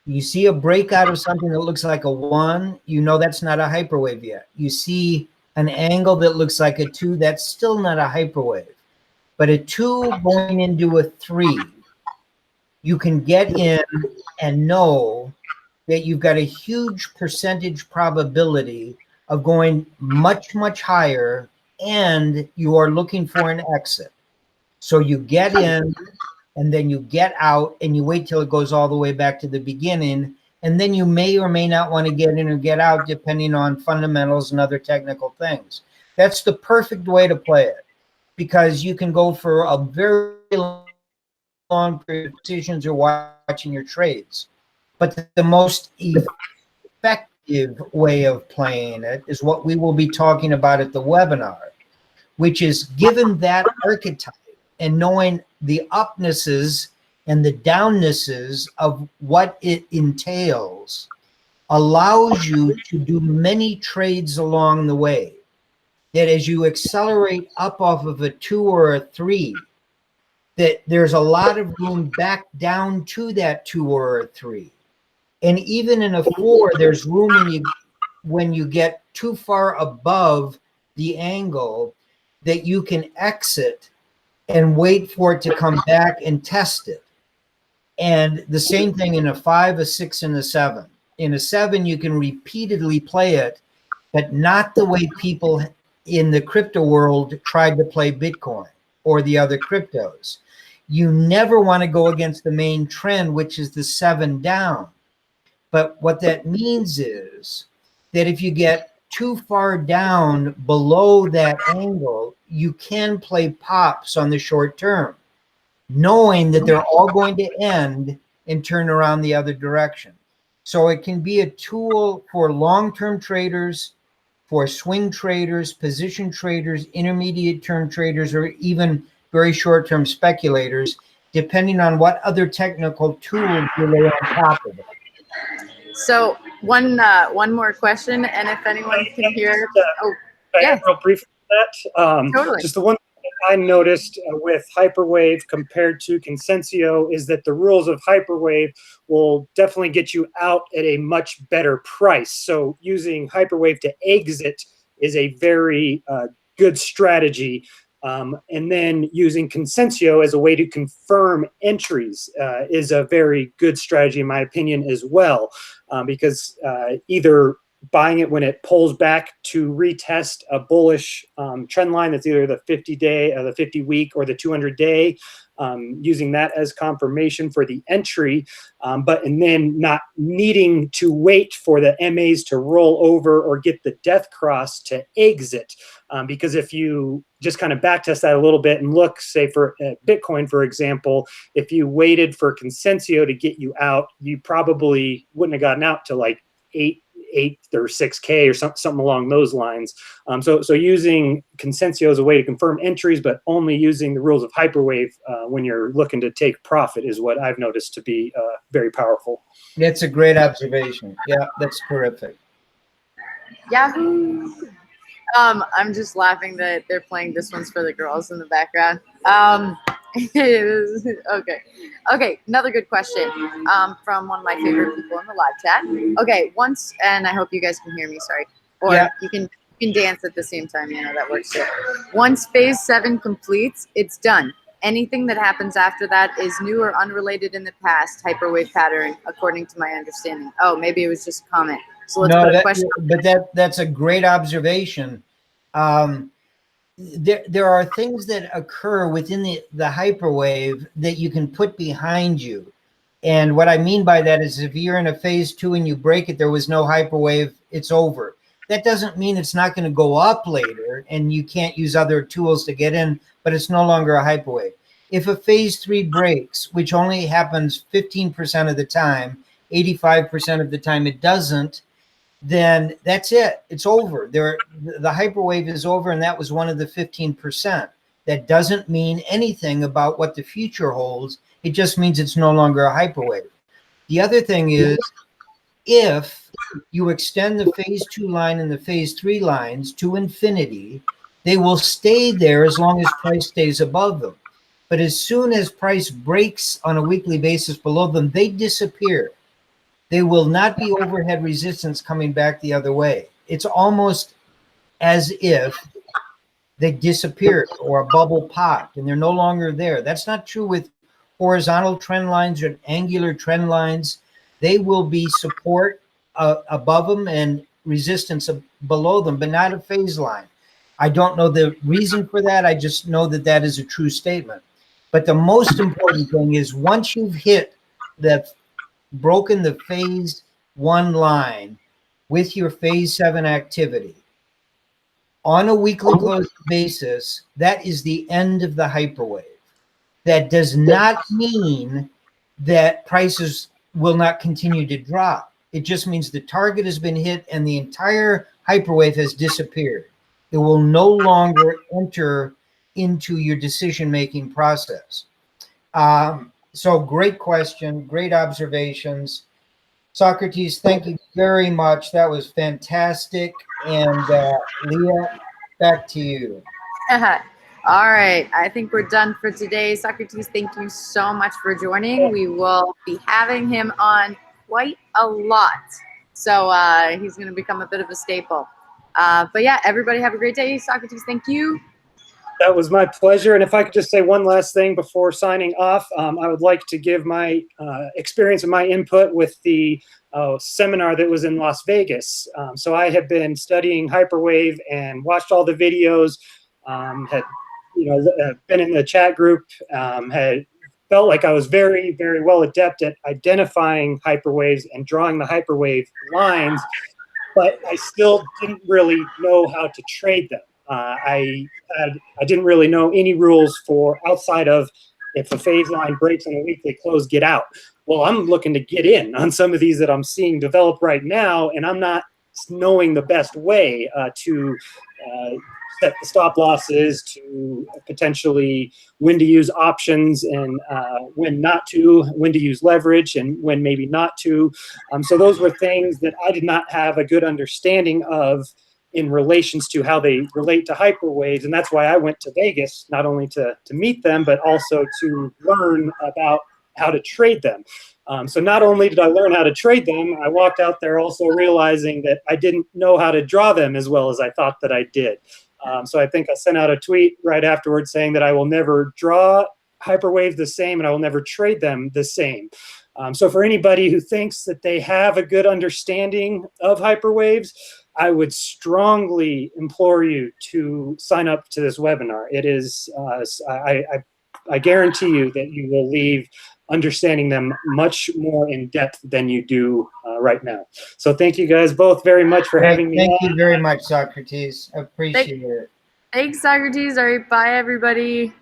Speaker 3: You see a breakout of something that looks like a 1, you know that's not a hyperwave yet. You see an angle that looks like a 2, that's still not a hyperwave. But a 2 going into a 3, you can get in and know that you've got a huge percentage probability of going much, much higher, and you are looking for an exit. So you get in, and then you get out, and you wait till it goes all the way back to the beginning, and then you may or may not want to get in or get out depending on fundamentals and other technical things. That's the perfect way to play it, because you can go for a very long period of decisions or watching your trades. But the most effective way of playing it is what we will be talking about at the webinar, which is given that archetype and knowing the upnesses and the downnesses of what it entails allows you to do many trades along the way. That as you accelerate up off of a 2 or a 3, that there's a lot of room back down to that 2 or a 3. And even in a 4, there's room when you get too far above the angle that you can exit and wait for it to come back and test it. And the same thing in a 5, a 6, and a 7. In a 7, you can repeatedly play it, but not the way people in the crypto world tried to play Bitcoin or the other cryptos. You never want to go against the main trend, which is the 7 down. But what that means is that if you get too far down below that angle, you can play pops on the short term, knowing that they're all going to end and turn around the other direction. So it can be a tool for long-term traders, for swing traders, position traders, intermediate term traders, or even very short-term speculators, depending on what other technical tools you lay on top of it.
Speaker 1: So one more question, and if anyone can hear,
Speaker 2: yeah, real brief that.
Speaker 1: Totally.
Speaker 2: Just the one thing I noticed with Hyperwave compared to Consensio is that the rules of Hyperwave will definitely get you out at a much better price. So using Hyperwave to exit is a very good strategy. And then using Consensio as a way to confirm entries is a very good strategy, in my opinion, as well, because either buying it when it pulls back to retest a bullish trend line that's either the 50-day, the 50-week, or the 200-day, using that as confirmation for the entry, and then not needing to wait for the MAs to roll over or get the death cross to exit. Because if you just kind of backtest that a little bit and look, say for Bitcoin, for example, if you waited for Consensio to get you out, you probably wouldn't have gotten out to like 8 or 6K or something along those lines. So using Consensio as a way to confirm entries, but only using the rules of Hyperwave when you're looking to take profit is what I've noticed to be very powerful.
Speaker 3: That's a great observation. Yeah, that's terrific.
Speaker 1: Yahoo! I'm just laughing that they're playing This One's for the Girls in the background. Okay, another good question from one of my favorite people in the live chat. Okay, and I hope you guys can hear me, sorry. Or
Speaker 3: Yeah.
Speaker 1: you can dance at the same time, that works too. Once phase 7 completes, it's done. Anything that happens after that is new or unrelated in the past hyperwave pattern, according to my understanding. Oh, maybe it was just a comment. So let's put a question.
Speaker 3: But that's a great observation. There are things that occur within the hyperwave that you can put behind you. And what I mean by that is if you're in a phase 2 and you break it, there was no hyperwave, it's over. That doesn't mean it's not going to go up later and you can't use other tools to get in, but it's no longer a hyperwave. If a phase 3 breaks, which only happens 15% of the time, 85% of the time it doesn't, then that's it. It's over. The hyperwave is over, and that was one of the 15%. That doesn't mean anything about what the future holds. It just means it's no longer a hyperwave. The other thing is, if you extend the phase 2 line and the phase 3 lines to infinity, they will stay there as long as price stays above them. But as soon as price breaks on a weekly basis below them, they disappear. They will not be overhead resistance coming back the other way. It's almost as if they disappeared or a bubble popped and they're no longer there. That's not true with horizontal trend lines or angular trend lines. They will be support above them and resistance below them, but not a phase line. I don't know the reason for that. I just know that that is a true statement. But the most important thing is once you've hit that, broken the phase 1 line with your phase 7 activity on a weekly close basis, that is the end of the hyperwave. That does not mean that prices will not continue to drop. It just means the target has been hit and the entire hyperwave has disappeared. It will no longer enter into your decision-making process. So great question, great observations. Sawcruhteez, thank you very much. That was fantastic. And Leah, back to you.
Speaker 1: All right, I think we're done for today. Sawcruhteez, thank you so much for joining. We will be having him on quite a lot. So he's going to become a bit of a staple. But yeah, everybody have a great day. Sawcruhteez, thank you.
Speaker 2: That was my pleasure. And if I could just say one last thing before signing off, I would like to give my experience and my input with the seminar that was in Las Vegas. So I have been studying Hyperwave and watched all the videos, had been in the chat group, had felt like I was very, very well adept at identifying hyperwaves and drawing the hyperwave lines, but I still didn't really know how to trade them. I didn't really know any rules for outside of if a phase line breaks on a weekly close, get out. Well, I'm looking to get in on some of these that I'm seeing develop right now, and I'm not knowing the best way to set the stop losses, to potentially when to use options and when not to, when to use leverage and when maybe not to. So those were things that I did not have a good understanding of in relations to how they relate to hyperwaves. And that's why I went to Vegas, not only to meet them, but also to learn about how to trade them. So not only did I learn how to trade them, I walked out there also realizing that I didn't know how to draw them as well as I thought that I did. So I think I sent out a tweet right afterwards saying that I will never draw hyperwaves the same and I will never trade them the same. So for anybody who thinks that they have a good understanding of hyperwaves, I would strongly implore you to sign up to this webinar. It is, I guarantee you that you will leave understanding them much more in depth than you do right now. So thank you guys both very much for having me.
Speaker 3: Thank you very much, Sawcruhteez. I appreciate it.
Speaker 1: Thanks, Sawcruhteez. All right, bye, everybody.